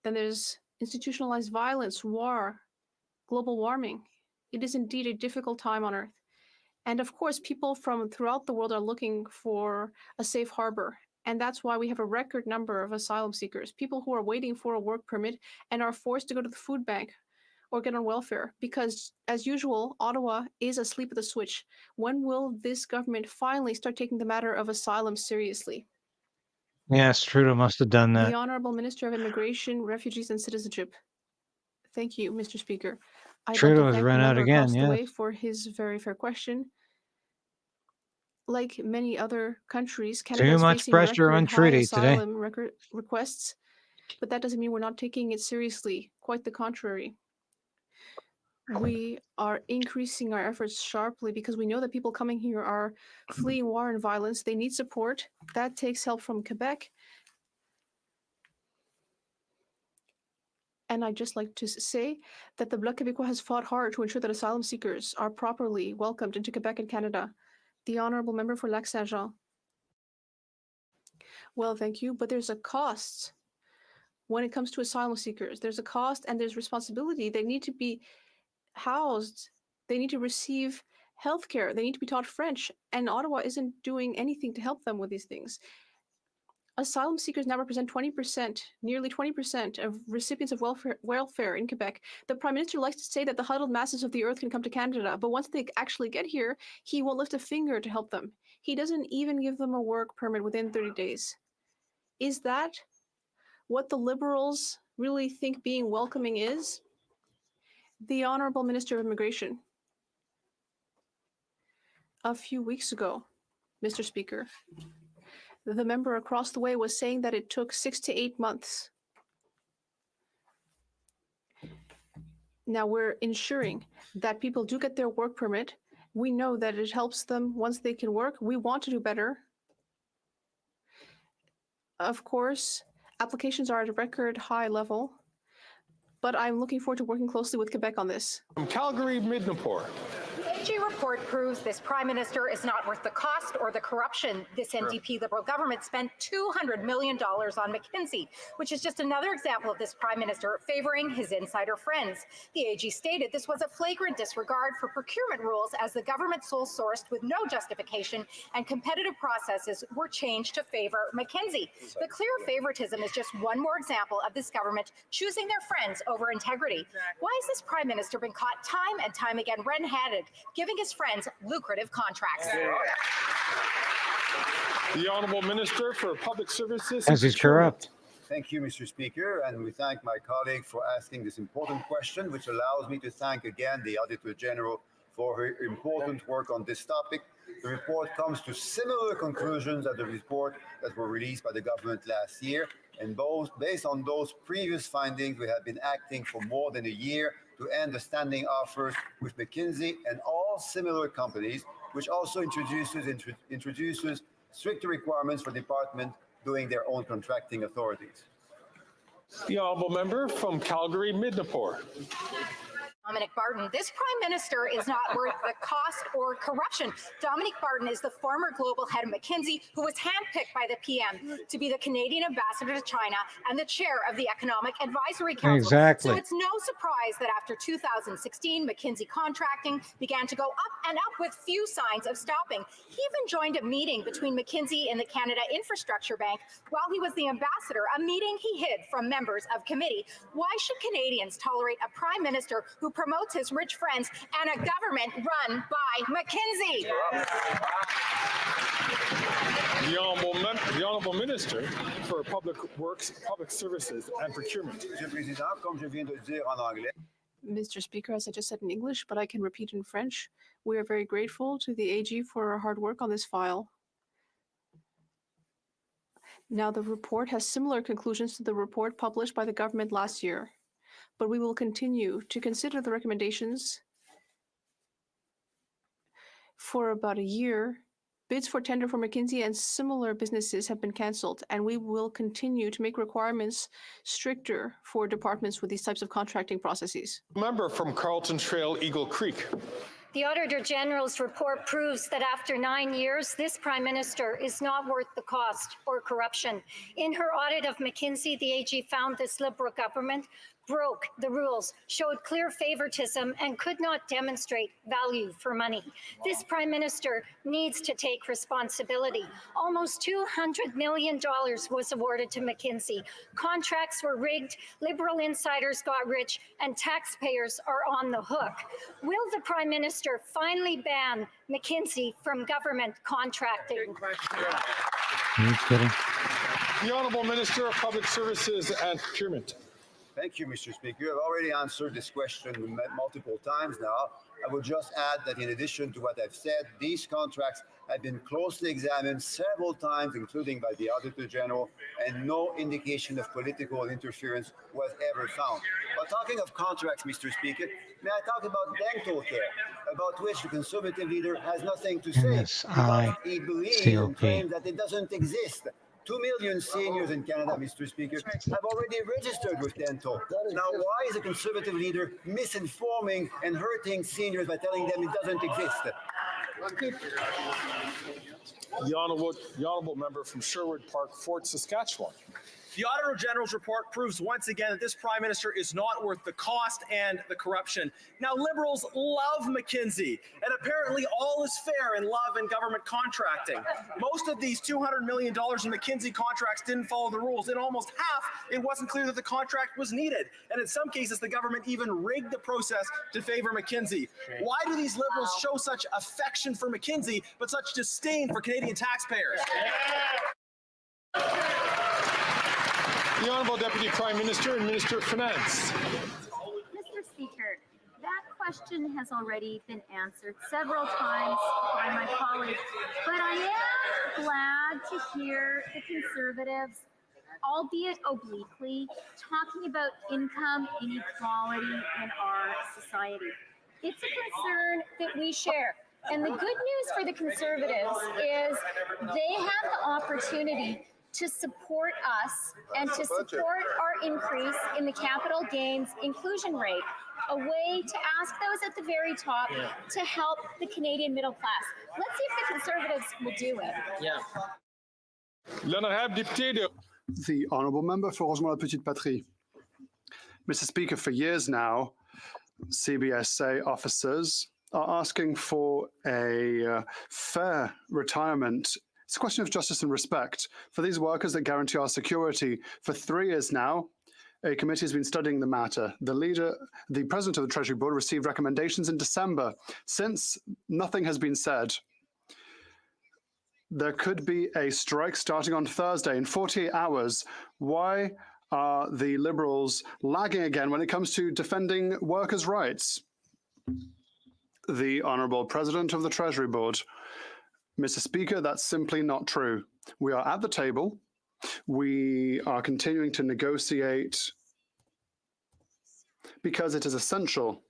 Then there's institutionalized violence, war, global warming. It is indeed a difficult time on Earth. And of course, people from throughout the world are looking for a safe harbor. And that's why we have a record number of asylum seekers, people who are waiting for a work permit and are forced to go to the food bank or get on welfare because, as usual, Ottawa is asleep at the switch. When will this government finally start taking the matter of asylum seriously? Yes, Trudeau must have done that. The Honourable Minister of Immigration, Refugees and Citizenship. Thank you, Mr. Speaker. Trudeau has run out again, the way for his very fair question. Like many other countries, Canada is facing pressure on Trudeau today. Asylum requests, but that doesn't mean we're not taking it seriously. Quite the contrary. We are increasing our efforts sharply because we know that people coming here are fleeing war and violence. They need support. That takes help from Quebec. And I'd just like to say that the Bloc Québécois has fought hard to ensure that asylum seekers are properly welcomed into Quebec and Canada. The honourable member for Lac-Saint-Jean. Well, thank you, but there's a cost when it comes to asylum seekers. There's a cost and there's responsibility. They need to be housed. They need to receive healthcare. They need to be taught French. And Ottawa isn't doing anything to help them with these things. Asylum seekers now represent 20%, nearly 20% of recipients of welfare in Quebec. The Prime Minister likes to say that the huddled masses of the earth can come to Canada, but once they actually get here, he won't lift a finger to help them. He doesn't even give them a work permit within 30 days. Is that what the Liberals really think being welcoming is? The Honourable Minister of Immigration. A few weeks ago, Mr. Speaker, the member across the way was saying that it took 6 to 8 months. Now we're ensuring that people do get their work permit. We know that it helps them once they can work. We want to do better. Of course, applications are at a record high level, but I'm looking forward to working closely with Quebec on this. From Calgary, Midnapore. The AG report proves this Prime Minister is not worth the cost or the corruption. This NDP Liberal government spent $200 million on McKinsey, which is just another example of this Prime Minister favoring his insider friends. The AG stated this was a flagrant disregard for procurement rules as the government sole sourced with no justification and competitive processes were changed to favor McKinsey. The clear favoritism is just one more example of this government choosing their friends over integrity. Why has this Prime Minister been caught time and time again red-handed, giving his friends lucrative contracts? The Honourable Minister for Public Services. As he's corrupt. Thank you, Mr. Speaker, and we thank my colleague for asking this important question, which allows me to thank again the Auditor General for her important work on this topic. The report comes to similar conclusions as the report that were released by the government last year, and both based on those previous findings, we have been acting for more than a year to end the standing offers with McKinsey and all similar companies, which also introduces stricter requirements for departments doing their own contracting authorities. The Honourable Member from Calgary, Midnapore. Dominic Barton, this Prime Minister is not worth the cost or corruption. Dominic Barton is the former global head of McKinsey who was handpicked by the PM to be the Canadian ambassador to China and the chair of the Economic Advisory Council. Exactly. So it's no surprise that after 2016, McKinsey contracting began to go up and up with few signs of stopping. He even joined a meeting between McKinsey and the Canada Infrastructure Bank while he was the ambassador, a meeting he hid from members of committee. Why should Canadians tolerate a Prime Minister who promotes his rich friends and a government run by McKinsey? The Honourable Minister for Public Works, Public Services and Procurement. Mr. Speaker, as I just said in English, but I can repeat in French, we are very grateful to the AG for her hard work on this file. Now, the report has similar conclusions to the report published by the government last year, but we will continue to consider the recommendations. For about a year, bids for tender for McKinsey and similar businesses have been cancelled, and we will continue to make requirements stricter for departments with these types of contracting processes. Member from Carlton Trail, Eagle Creek. The Auditor General's report proves that after 9 years, this Prime Minister is not worth the cost or corruption. In her audit of McKinsey, the AG found this Liberal government broke the rules, showed clear favoritism, and could not demonstrate value for money. This Prime Minister needs to take responsibility. Almost $200 million was awarded to McKinsey. Contracts were rigged, Liberal insiders got rich, and taxpayers are on the hook. Will the Prime Minister finally ban McKinsey from government contracting? The Honourable Minister of Public Services and Procurement. Thank you, Mr. Speaker. I've already answered this question multiple times now, I would just add that in addition to what I've said, these contracts have been closely examined several times, including by the Auditor General, and no indication of political interference was ever found. But talking of contracts, Mr. Speaker, may I talk about dental care, about which the Conservative leader has nothing to say because he believes and claims that it doesn't exist. 2 million seniors in Canada, Mr. Speaker, have already registered with dental. Now, why is the Conservative leader misinforming and hurting seniors by telling them it doesn't exist? The honourable member from Sherwood Park, Fort Saskatchewan. The Auditor General's report proves once again that this Prime Minister is not worth the cost and the corruption. Now, Liberals love McKinsey, and apparently all is fair in love and government contracting. Most of these $200 million in McKinsey contracts didn't follow the rules. In almost half, it wasn't clear that the contract was needed. And in some cases, the government even rigged the process to favour McKinsey. Why do these Liberals show such affection for McKinsey, but such disdain for Canadian taxpayers? The Honourable Deputy Prime Minister and Minister of Finance. Mr. Speaker, that question has already been answered several times by my colleagues, but I am glad to hear the Conservatives, albeit obliquely, talking about income inequality in our society. It's a concern that we share. And the good news for the Conservatives is they have the opportunity to support us and to support our increase in the capital gains inclusion rate, a way to ask those at the very top to help the Canadian middle class. Let's see if the Conservatives will do it. L'honorable député. The Honourable Member for Rosemont-la-Petite-Patrie. Mr. Speaker, for years now, CBSA officers are asking for a fair retirement. It's a question of justice and respect for these workers that guarantee our security. For 3 years now, a committee has been studying the matter. The President of the Treasury Board received recommendations in December. Since, nothing has been said. There could be a strike starting on Thursday in 48 hours. Why are the Liberals lagging again when it comes to defending workers' rights? The Honourable President of the Treasury Board. Mr. Speaker, that's simply not true. We are at the table. We are continuing to negotiate because it is essential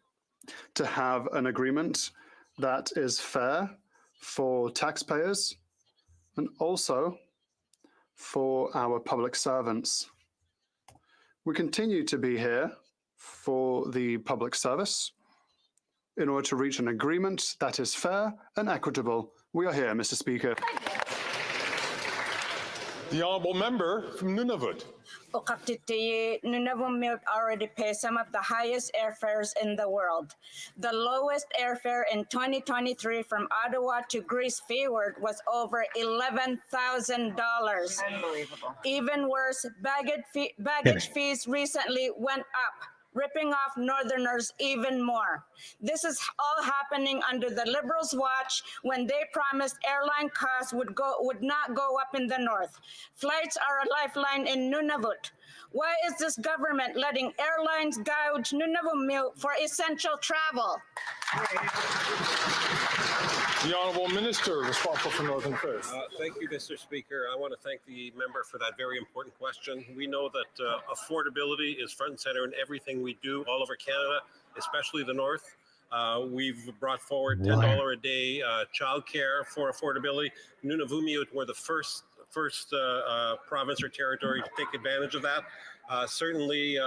to have an agreement that is fair for taxpayers and also for our public servants. We continue to be here for the public service in order to reach an agreement that is fair and equitable. We are here, Mr. Speaker. The Honourable Member from Nunavut. Nunavut already pays some of the highest airfares in the world. The lowest airfare in 2023 from Ottawa to Greece Forward was over $11,000. Unbelievable. Even worse, baggage fees recently went up, ripping off Northerners even more. This is all happening under the Liberals' watch when they promised airline costs would not go up in the north. Flights are a lifeline in Nunavut. Why is this government letting airlines gouge Nunavut for essential travel? The Honourable Minister responsible for Northern Affairs. Thank you, Mr. Speaker. I want to thank the member for that very important question. We know that affordability is front and center in everything we do all over Canada, especially the North. We've brought forward $10 a day childcare for affordability. Nunavut were the first province or territory to take advantage of that. Certainly,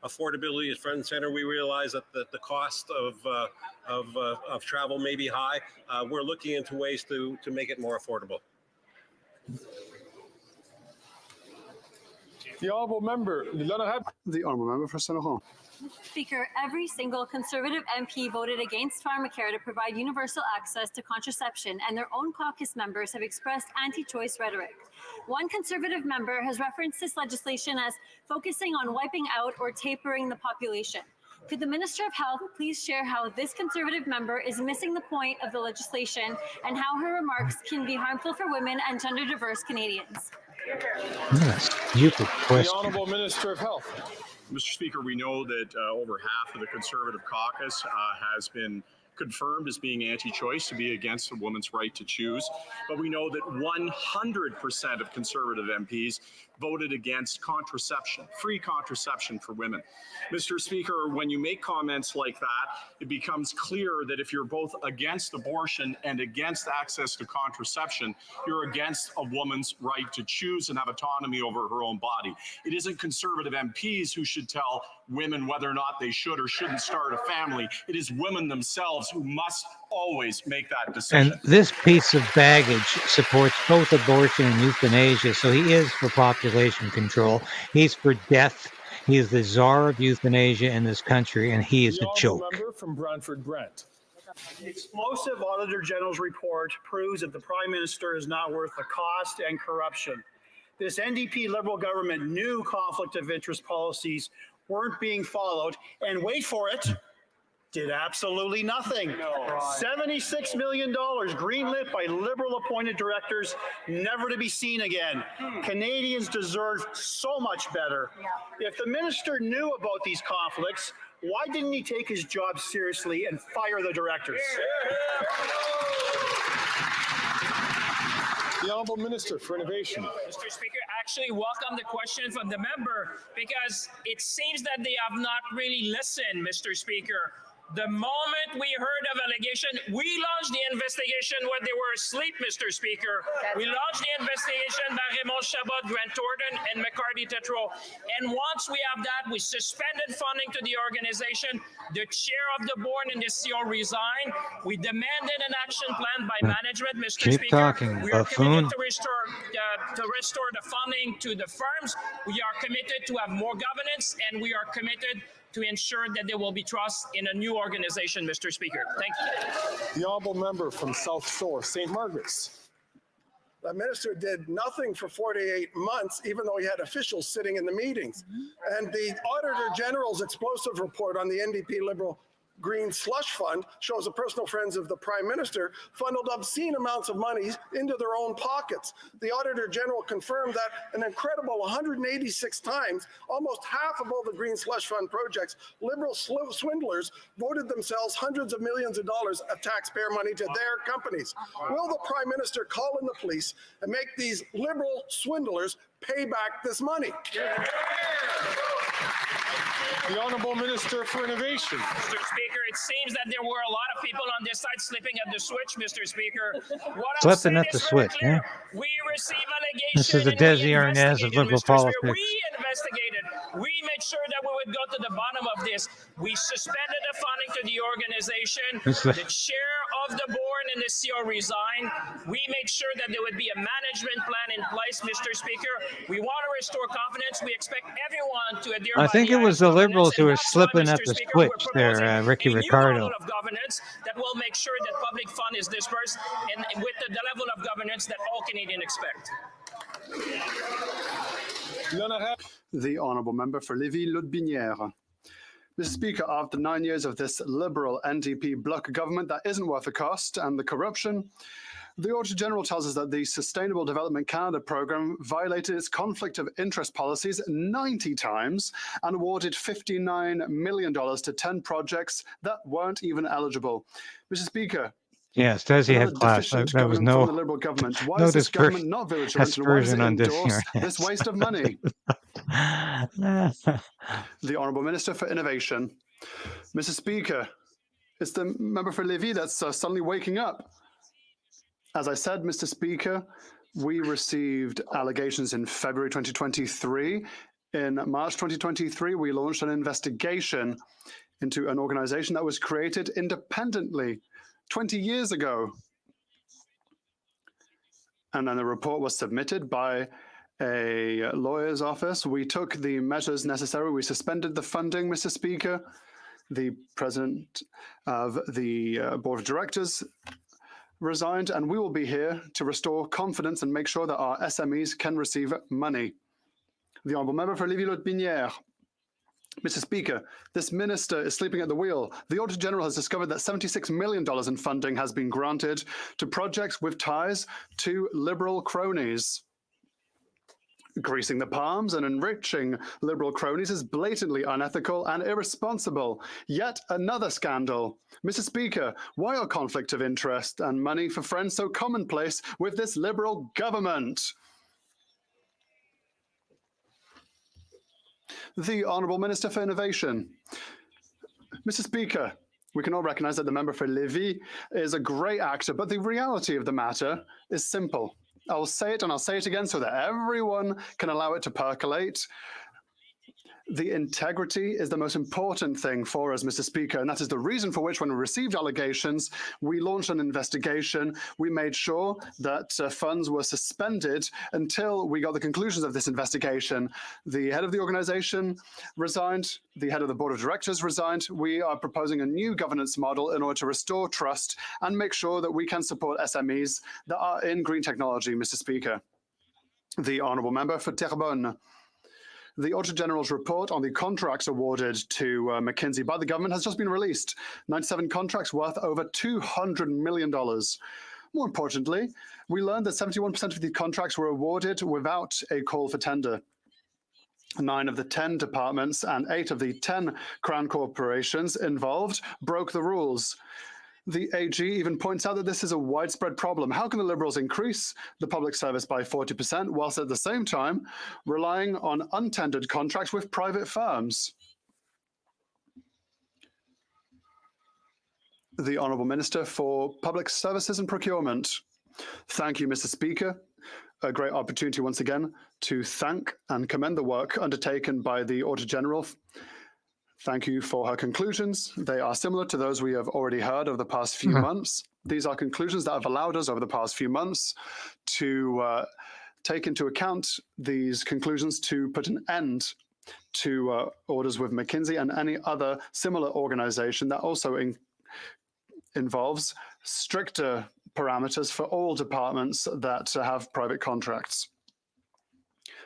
affordability is front and center. We realize that the cost of travel may be high. We're looking into ways to make it more affordable. The Honourable Member, the Honourable Member for Saint Laurent. Speaker, every single Conservative MP voted against pharmacare to provide universal access to contraception, and their own caucus members have expressed anti-choice rhetoric. One Conservative member has referenced this legislation as focusing on wiping out or tapering the population. Could the Minister of Health please share how this Conservative member is missing the point of the legislation and how her remarks can be harmful for women and gender-diverse Canadians? Yes, you could question. The Honourable Minister of Health. Mr. Speaker, we know that over half of the Conservative caucus has been confirmed as being anti-choice, to be against a woman's right to choose. But we know that 100% of Conservative MPs voted against contraception, free contraception for women. Mr. Speaker, when you make comments like that, it becomes clear that if you're both against abortion and against access to contraception, you're against a woman's right to choose and have autonomy over her own body. It isn't Conservative MPs who should tell women whether or not they should or shouldn't start a family. It is women themselves who must always make that decision. And this piece of baggage supports both abortion and euthanasia, so he is for population control. He's for death. He is the czar of euthanasia in this country, and he is a joke. Member from Brantford Brent. The explosive Auditor General's report proves that the Prime Minister is not worth the cost and corruption. This NDP Liberal government knew conflict of interest policies weren't being followed, and wait for it, did absolutely nothing. $76 million greenlit by Liberal appointed directors, never to be seen again. Canadians deserve so much better. If the minister knew about these conflicts, why didn't he take his job seriously and fire the directors? The Honourable Minister for Innovation. Mr. Speaker, actually welcome the question from the member because it seems that they have not really listened, Mr. Speaker. The moment we heard of allegation, we launched the investigation when they were asleep, Mr. Speaker. We launched the investigation by Raymond Chabot, Grant Thornton, and McCarty Tetreault. And once we have that, we suspended funding to the organization. The chair of the board and the CEO resigned. We demanded an action plan by management, Mr. Keep Speaker. talking, We are buffoon. committed to restore the funding to the firms. We are committed to have more governance, and we are committed to ensure that there will be trust in a new organization, Mr. Speaker. Thank you. The Honourable Member from South Shore, St. Margaret's. The minister did nothing for 48 months, even though he had officials sitting in the meetings. And the Auditor General's explosive report on the NDP Liberal Green Slush Fund shows the personal friends of the Prime Minister funneled obscene amounts of money into their own pockets. The Auditor General confirmed that an incredible 186 times, almost half of all the Green Slush Fund projects, Liberal swindlers voted themselves hundreds of millions of dollars of taxpayer money to their companies. Will the Prime Minister call in the police and make these Liberal swindlers pay back this money? The Honourable Minister for Innovation. Mr. Speaker, it seems that there were a lot of people on this side sleeping at the switch, Mr. Speaker. Sleeping at the switch, yeah. We receive allegations. This is the Desi Arnaz of liberal politics. We investigated. We made sure that we would go to the bottom of this. We suspended the funding to the organization. The chair of the board and the CEO resigned. We made sure that there would be a management plan in place, Mr. Speaker. We want to restore confidence. We expect everyone to adhere. I think it was the Liberals who were slipping at the switch there, Ricky Ricardo. Of governance that will make sure that public fund is dispersed and with the level of governance that all Canadians expect. The Honourable Member for Lévis-Lotbinière. Mr. Speaker, after 9 years of this Liberal NDP bloc government that isn't worth the cost and the corruption, the Auditor General tells us that the Sustainable Development Canada program violated its conflict of interest policies 90 times and awarded $59 million to 10 projects that weren't even eligible. Mr. Speaker, yes, Desi had class. There was no the Liberal government. Why no is this government not vigilant and why does it on this endorse here. this waste of money? The Honourable Minister for Innovation. Mr. Speaker, it's the member for Lévis that's suddenly waking up. As I said, Mr. Speaker, we received allegations in February 2023. In March 2023, we launched an investigation into an organization that was created independently 20 years ago. And then the report was submitted by a lawyer's office. We took the measures necessary. We suspended the funding, Mr. Speaker. The president of the board of directors resigned, and we will be here to restore confidence and make sure that our SMEs can receive money. The Honourable Member for Lévis-Lotbinière. Mr. Speaker, this minister is sleeping at the wheel. The Auditor General has discovered that $76 million in funding has been granted to projects with ties to Liberal cronies. Greasing the palms and enriching Liberal cronies is blatantly unethical and irresponsible. Yet another scandal. Mr. Speaker, why are conflict of interest and money for friends so commonplace with this Liberal government? The Honourable Minister for Innovation. Mr. Speaker, we can all recognise that the member for Lévis is a great actor, but the reality of the matter is simple. I'll say it and I'll say it again so that everyone can allow it to percolate. The integrity is the most important thing for us, Mr. Speaker, and that is the reason for which when we received allegations, we launched an investigation. We made sure that funds were suspended until we got the conclusions of this investigation. The head of the organization resigned. The head of the board of directors resigned. We are proposing a new governance model in order to restore trust and make sure that we can support SMEs that are in green technology, Mr. Speaker. The honourable member for Terrebonne. The Auditor General's report on the contracts awarded to McKinsey by the government has just been released. 97 contracts worth over $200 million. More importantly, we learned that 71% of the contracts were awarded without a call for tender. 9 of the 10 departments and 8 of the 10 Crown corporations involved broke the rules. The AG even points out that this is a widespread problem. How can the Liberals increase the public service by 40% whilst at the same time relying on untendered contracts with private firms? The Honourable Minister for Public Services and Procurement. Thank you, Mr. Speaker. A great opportunity once again to thank and commend the work undertaken by the Auditor General. Thank you for her conclusions. They are similar to those we have already heard over the past few months. These are conclusions that have allowed us over the past few months to take into account these conclusions to put an end to orders with McKinsey and any other similar organization that also involves stricter parameters for all departments that have private contracts.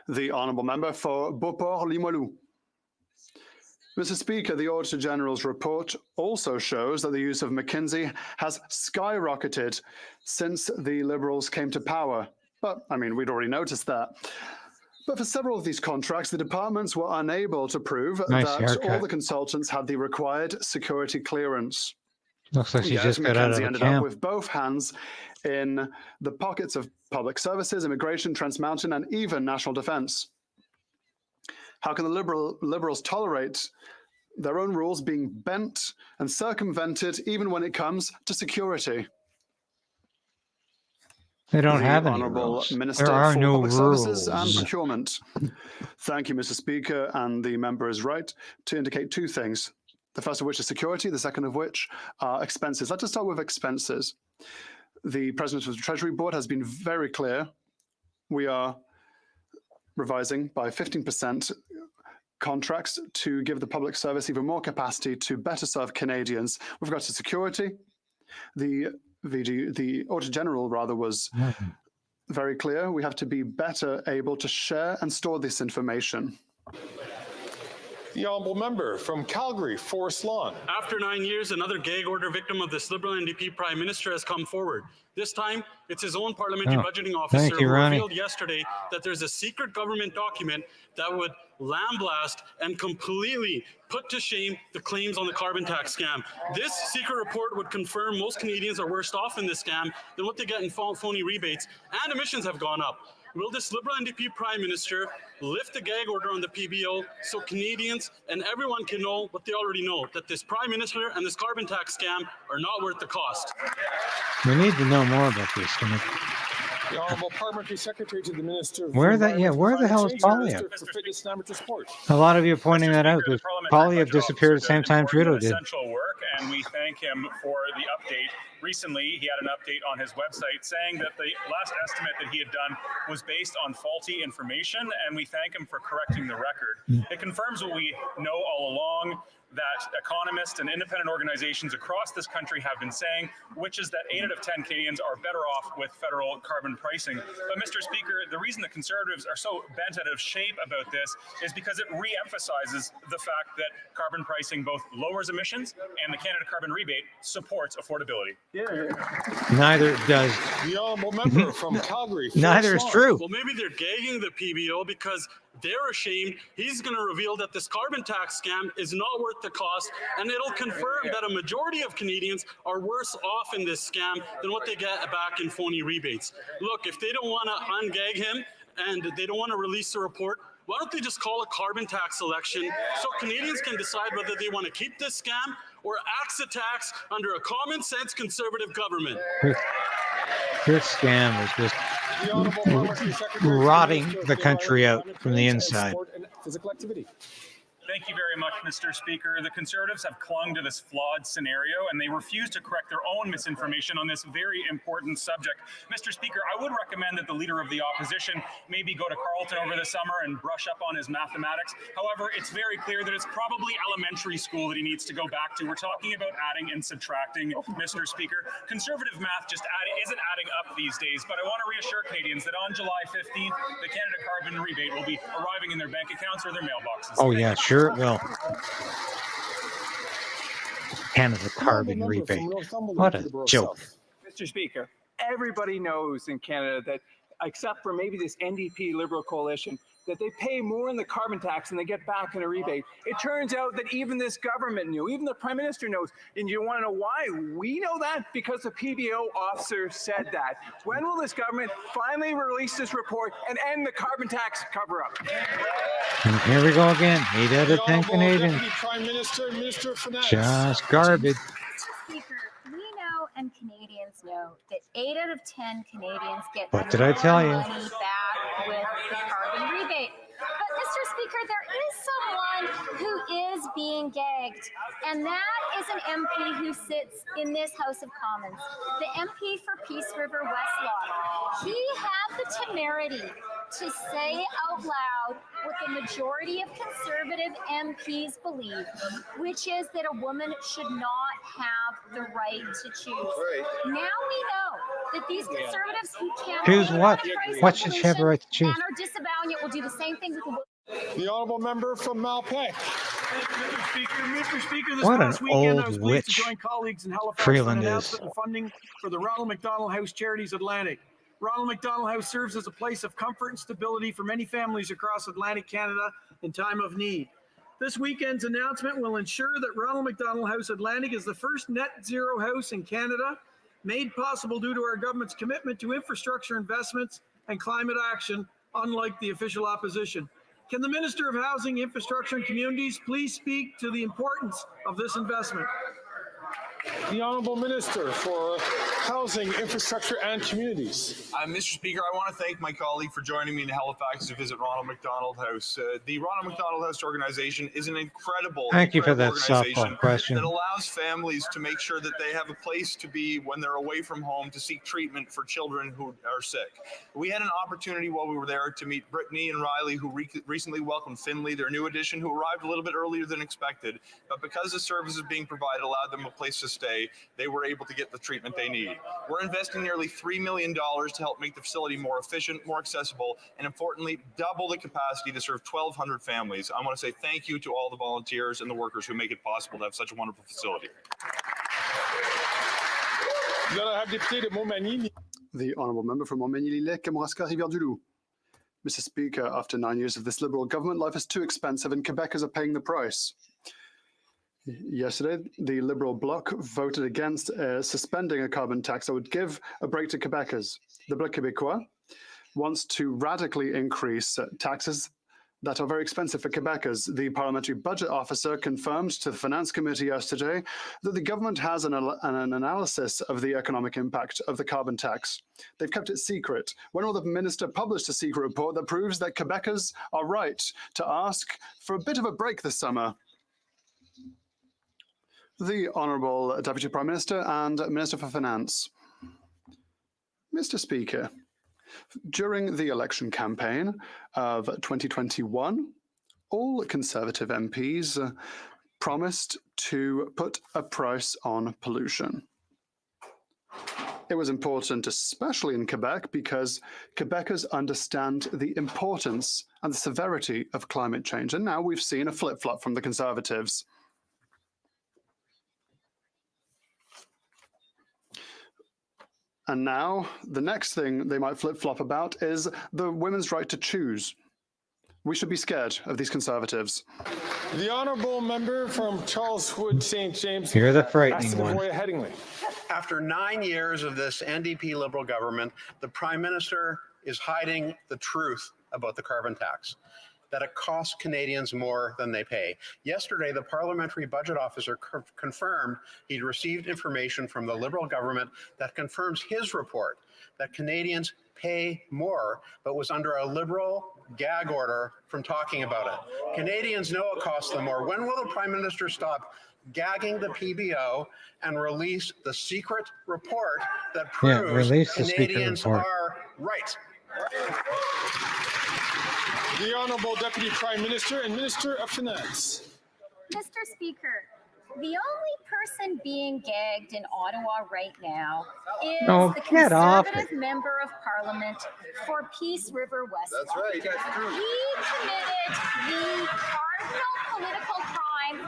The honourable member for Beauport-Limoilou. Mr. Speaker, the Auditor General's report also shows that the use of McKinsey has skyrocketed since the Liberals came to power. But, I mean, we'd already noticed that. But for several of these contracts, the departments were unable to prove that all the consultants had the required security clearance. Looks like she just got out of the ended camp. up with both hands in the pockets of public services, immigration, Trans Mountain, and even national defense. How can the Liberals tolerate their own rules being bent and circumvented even when it comes to security? They don't have any Honourable rules. Minister There are for no Public Services and rules. Procurement. Thank you, Mr. Speaker, and the member is right to indicate two things. The first of which is security, the second of which are expenses. Let's just start with expenses. The President of the Treasury Board has been very clear. We are revising by 15% contracts to give the public service even more capacity to better serve Canadians. With regard to security, the Auditor General was very clear. We have to be better able to share and store this information. The honourable member from Calgary, Forest Lawn. After 9 years, another gag order victim of this Liberal NDP Prime Minister has come forward. This time, it's his own parliamentary budgeting officer who revealed yesterday that there's a secret government document that would lambaste and completely put to shame the claims on the carbon tax scam. This secret report would confirm most Canadians are worse off in this scam than what they get in phony rebates, and emissions have gone up. Will this Liberal NDP Prime Minister lift the gag order on the PBO so Canadians and everyone can know what they already know, that this Prime Minister and this carbon tax scam are not worth the cost? We need to know more about this. The Honourable Parliamentary Secretary to the Minister of Where the hell is Polyev? for Fitness and Amateur Sport. A lot of you are pointing that out. Polyev disappeared at the same time Trudeau did. Essential work, and we thank him for the update. Recently, he had an update on his website saying that the last estimate that he had done was based on faulty information, and we thank him for correcting the record. It confirms what we know all along, that economists and independent organizations across this country have been saying, which is that 8 out of 10 Canadians are better off with federal carbon pricing. But Mr. Speaker, the reason the Conservatives are so bent out of shape about this is because it re-emphasizes the fact that carbon pricing both lowers emissions and the Canada Carbon Rebate supports affordability. Neither does. The honourable member from Calgary. Neither is true. Well, maybe they're gagging the PBO because they're ashamed. He's going to reveal that this carbon tax scam is not worth the cost, and it'll confirm that a majority of Canadians are worse off in this scam than what they get back in phony rebates. Look, if they don't want to ungag him and they don't want to release the report, why don't they just call a carbon tax election so Canadians can decide whether they want to keep this scam or axe a tax under a common sense conservative government? This scam is just rotting the country out from the inside. Physical activity. Thank you very much, Mr. Speaker. The Conservatives have clung to this flawed scenario, and they refuse to correct their own misinformation on this very important subject. Mr. Speaker, I would recommend that the Leader of the Opposition maybe go to Carleton over the summer and brush up on his mathematics. However, it's very clear that it's probably elementary school that he needs to go back to. We're talking about adding and subtracting, Mr. Speaker. Conservative math just isn't adding up these days, but I want to reassure Canadians that on July 15th, the Canada Carbon Rebate will be arriving in their bank accounts or their mailboxes. Oh, yeah, sure it will. Canada Carbon Rebate. What a joke. Mr. Speaker, everybody knows in Canada that, except for maybe this NDP Liberal coalition, that they pay more in the carbon tax than they get back in a rebate. It turns out that even this government knew, even the Prime Minister knows. And you want to know why? We know that because the PBO officer said that. When will this government finally release this report and end the carbon tax cover-up? And here we go again. 8 out of 10 Canadians. Prime Minister, Minister of Finance. Just garbage. Speaker, we know and Canadians know that 8 out of 10 Canadians get What did I tell you? money back with the carbon rebate. But Mr. Speaker, there is someone who is being gagged, and that is an MP who sits in this House of Commons, the MP for Peace River Westlaw. He had the temerity to say out loud what the majority of Conservative MPs believe, which is that a woman should not have the right to choose. Now we know that these Conservatives who can't Choose what? What should she she have a right to choose? and are disavowing it will do the same thing with the The honourable member from Malpeque. Mr. Speaker, this What past an weekend I old was pleased witch to join colleagues in Halifax Freeland for an is. announcement of funding for the Ronald McDonald House Charities Atlantic. Ronald McDonald House serves as a place of comfort and stability for many families across Atlantic Canada in time of need. This weekend's announcement will ensure that Ronald McDonald House Atlantic is the first net zero house in Canada, made possible due to our government's commitment to infrastructure investments and climate action, unlike the official opposition. Can the Minister of Housing, Infrastructure and Communities please speak to the importance of this investment? The Honourable Minister for Housing, Infrastructure and Communities. Mr. Speaker, I want to thank my colleague for joining me in Halifax to visit Ronald McDonald House. The Ronald McDonald House organization is an incredible Thank you for that organization softball question. that allows families to make sure that they have a place to be when they're away from home to seek treatment for children who are sick. We had an opportunity while we were there to meet Brittany and Riley, who recently welcomed Finley, their new addition, who arrived a little bit earlier than expected. But because the services being provided allowed them a place to stay, they were able to get the treatment they need. We're investing nearly $3 million to help make the facility more efficient, more accessible, and importantly, double the capacity to serve 1,200 families. I want to say thank you to all the volunteers and the workers who make it possible to have such a wonderful facility. The Honourable Member from Montmagny-Lillet, Kamouraska, Rivière-du-Loup. Mr. Speaker, after 9 years of this Liberal government, life is too expensive and Quebecers are paying the price. Yesterday, the Liberal bloc voted against suspending a carbon tax that would give a break to Quebecers. The Bloc Québécois wants to radically increase taxes that are very expensive for Quebecers. The Parliamentary Budget Officer confirmed to the Finance Committee yesterday that the government has an analysis of the economic impact of the carbon tax. They've kept it secret. When will the Minister publish a secret report that proves that Quebecers are right to ask for a bit of a break this summer? The Honourable Deputy Prime Minister and Minister for Finance. Mr. Speaker, during the election campaign of 2021, all Conservative MPs promised to put a price on pollution. It was important, especially in Quebec, because Quebecers understand the importance and the severity of climate change. And now we've seen a flip-flop from the Conservatives. And now, the next thing they might flip-flop about is the women's right to choose. We should be scared of these Conservatives. The honourable member from Charleswood, St. James. You're the frightening one. Headingley. After 9 years of this NDP Liberal government, the Prime Minister is hiding the truth about the carbon tax, that it costs Canadians more than they pay. Yesterday, the Parliamentary Budget Officer confirmed he'd received information from the Liberal government that confirms his report, that Canadians pay more, but was under a Liberal gag order from talking about it. Canadians know it costs them more. When will the Prime Minister stop gagging the PBO and release the secret report that proves Canadians are right? The Honourable Deputy Prime Minister and Minister of Finance. Mr. Speaker, the only person being gagged in Ottawa right now is the Conservative Member of Parliament for Peace River West. That's right. He committed the cardinal political crime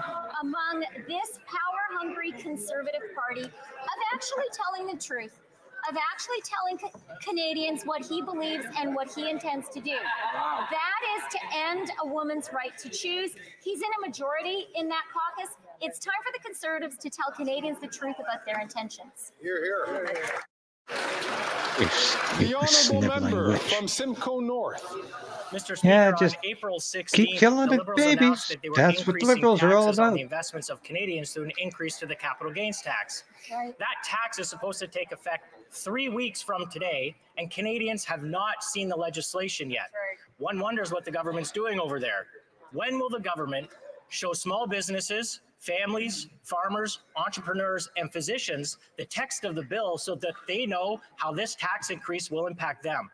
among this power-hungry Conservative Party of actually telling the truth, of actually telling Canadians what he believes and what he intends to do. That is to end a woman's right to choose. He's in a majority in that caucus. It's time for the Conservatives to tell Canadians the truth about their intentions. Hear, hear. The honourable member from Simcoe North. Mr. Speaker, on April 16th, keep killing the it, Liberals babies. announced that they were That's what increasing Liberals are all taxes on about. the investments of Canadians through an increase to the capital gains tax. Right. That tax is supposed to take effect 3 weeks from today, and Canadians have not seen the legislation yet. Right. One wonders what the government's doing over there. When will the government show small businesses, families, farmers, entrepreneurs, and physicians the text of the bill so that they know how this tax increase will impact them?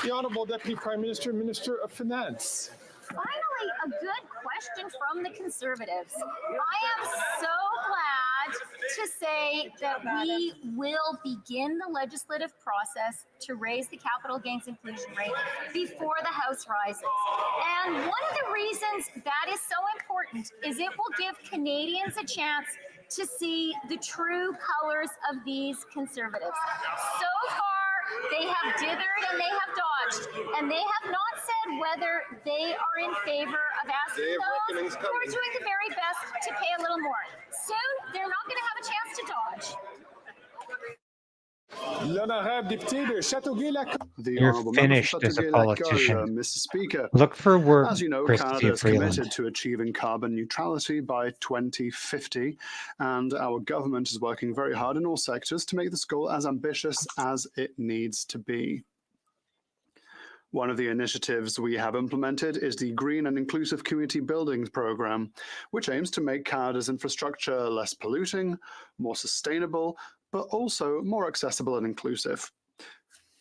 The Honourable Deputy Prime Minister, Minister of Finance. Finally, a good question from the Conservatives. I am so glad to say that we will begin the legislative process to raise the capital gains inclusion rate before the House rises. And one of the reasons that is so important is it will give Canadians a chance to see the true colors of these Conservatives. So far, they have dithered and they have dodged, and they have not said whether they are in favor of asking those who are doing the very best to pay a little more. Soon, they're not going to have a chance to dodge. You're finished as a politician. Mr. Speaker. Look for work, As you know, Christy Canada is Freeland. committed to achieving carbon neutrality by 2050, and our government is working very hard in all sectors to make this goal as ambitious as it needs to be. One of the initiatives we have implemented is the Green and Inclusive Community Buildings Program, which aims to make Canada's infrastructure less polluting, more sustainable, but also more accessible and inclusive.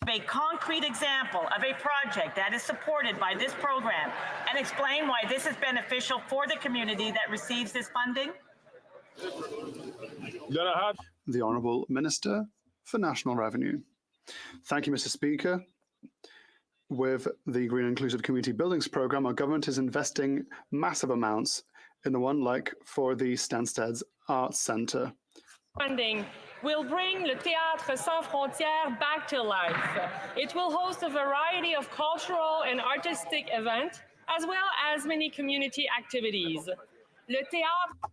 A concrete example of a project that is supported by this program and explain why this is beneficial for the community that receives this funding? The Honourable Minister for National Revenue. Thank you, Mr. Speaker. With the Green Inclusive Community Buildings Program, our government is investing massive amounts in the one like for the Stanstead's Arts Centre. Funding will bring Le Théâtre Sans Frontières back to life. It will host a variety of cultural and artistic events, as well as many community activities. Le Théâtre.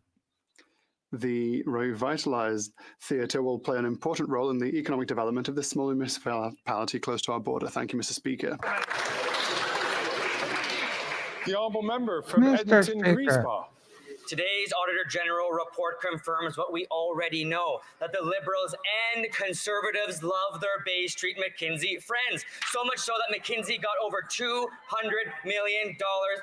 The revitalized theatre will play an important role in the economic development of this small municipality close to our border. Thank you, Mr. Speaker. The honourable member from Edmonton Griesbach. Today's Auditor General report confirms what we already know, that the Liberals and Conservatives love their Bay Street McKinsey friends. So much so that McKinsey got over $200 million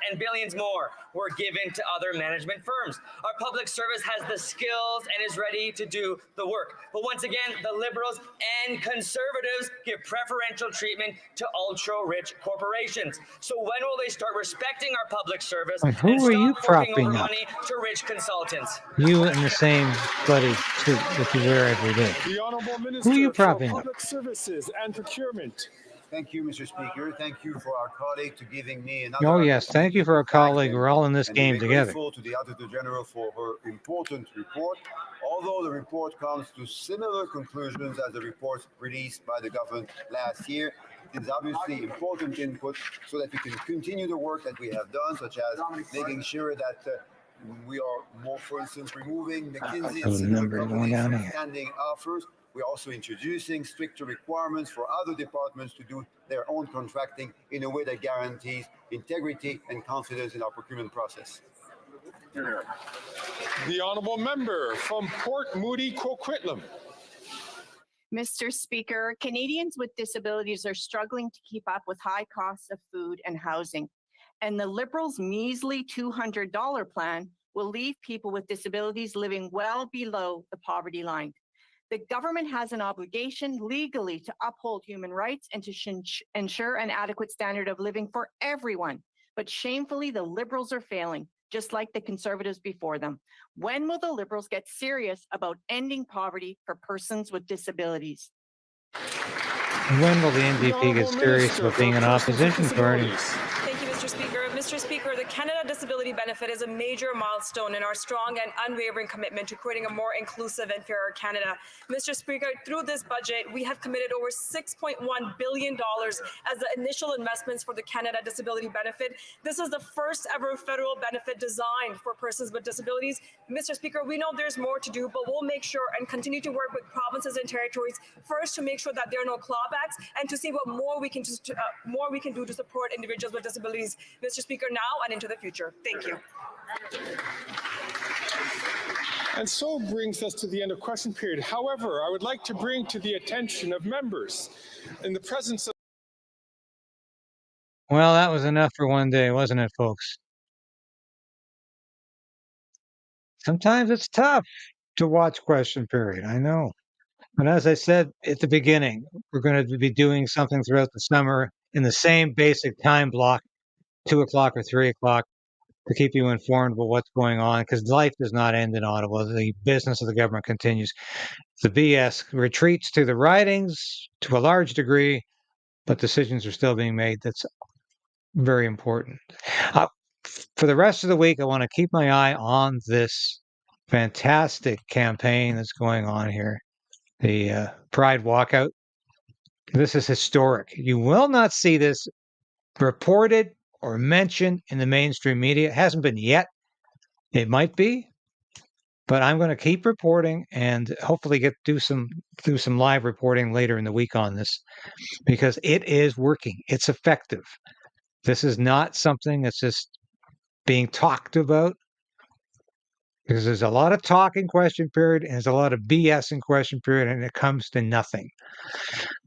and billions more were given to other management firms. Our public service has the skills and is ready to do the work. But once again, the Liberals and Conservatives give preferential treatment to ultra-rich corporations. So when will they start respecting our public service Like, who and are you stop forking propping over up? money to rich consultants? You in the same bloody suit that you wear every day. The Honourable Who are Minister you for propping up? Public Services and Procurement. Thank you, Mr. Speaker. Thank you for our colleague to giving me another. Oh, yes. Thank you for our colleague. We're all in this game together. Grateful to the Auditor General for her important report. Although the report comes to similar conclusions as the reports released by the government last year, it is obviously important input so that we can continue the work that we have done, such as making sure that we are more, for instance, removing McKinsey and similar companies from standing offers. We're also introducing stricter requirements for other departments to do their own contracting in a way that guarantees integrity and confidence in our procurement process. The honourable member from Port Moody, Coquitlam. Mr. Speaker, Canadians with disabilities are struggling to keep up with high costs of food and housing, and the Liberals' measly $200 plan will leave people with disabilities living well below the poverty line. The government has an obligation legally to uphold human rights and to ensure an adequate standard of living for everyone. But shamefully, the Liberals are failing, just like the Conservatives before them. When will the Liberals get serious about ending poverty for persons with disabilities? When will the NDP get serious about being an opposition party? Thank you, Mr. Speaker. Mr. Speaker, the Canada Disability Benefit is a major milestone in our strong and unwavering commitment to creating a more inclusive and fairer Canada. Mr. Speaker, through this budget, we have committed over $6.1 billion as the initial investments for the Canada Disability Benefit. This is the first ever federal benefit designed for persons with disabilities. Mr. Speaker, we know there's more to do, but we'll make sure and continue to work with provinces and territories first to make sure that there are no clawbacks and to see what more we can do to support individuals with disabilities. Mr. Speaker, now and into the future. Thank you. And so brings us to the end of question period. However, I would like to bring to the attention of members in the presence of... Well, that was enough for one day, wasn't it, folks? Sometimes it's tough to watch question period, I know. But as I said at the beginning, we're going to be doing something throughout the summer in the same basic time block, 2 o'clock or 3 o'clock, to keep you informed about what's going on, because life does not end in Ottawa. The business of the government continues. The BS retreats to the ridings to a large degree, but decisions are still being made. That's very important. For the rest of the week, I want to keep my eye on this fantastic campaign that's going on here, the Pride walkout. This is historic. You will not see this reported or mentioned in the mainstream media. It hasn't been yet. It might be, but I'm going to keep reporting and hopefully do some live reporting later in the week on this, because it is working. It's effective. This is not something that's just being talked about, because there's a lot of talk in question period and there's a lot of BS in question period, and it comes to nothing.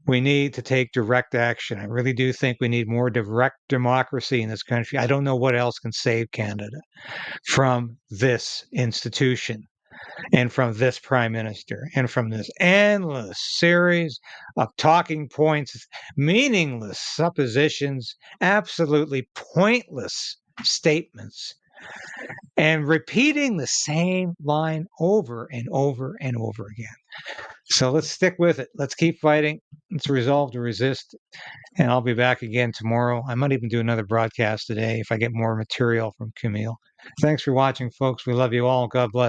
We need to take direct action. I really do think we need more direct democracy in this country. I don't know what else can save Canada from this institution and from this prime minister and from this endless series of talking points, meaningless suppositions, absolutely pointless statements, and repeating the same line over and over and over again. So let's stick with it. Let's keep fighting. Let's resolve to resist. And I'll be back again tomorrow. I might even do another broadcast today if I get more material from Camille. Thanks for watching, folks. We love you all. God bless.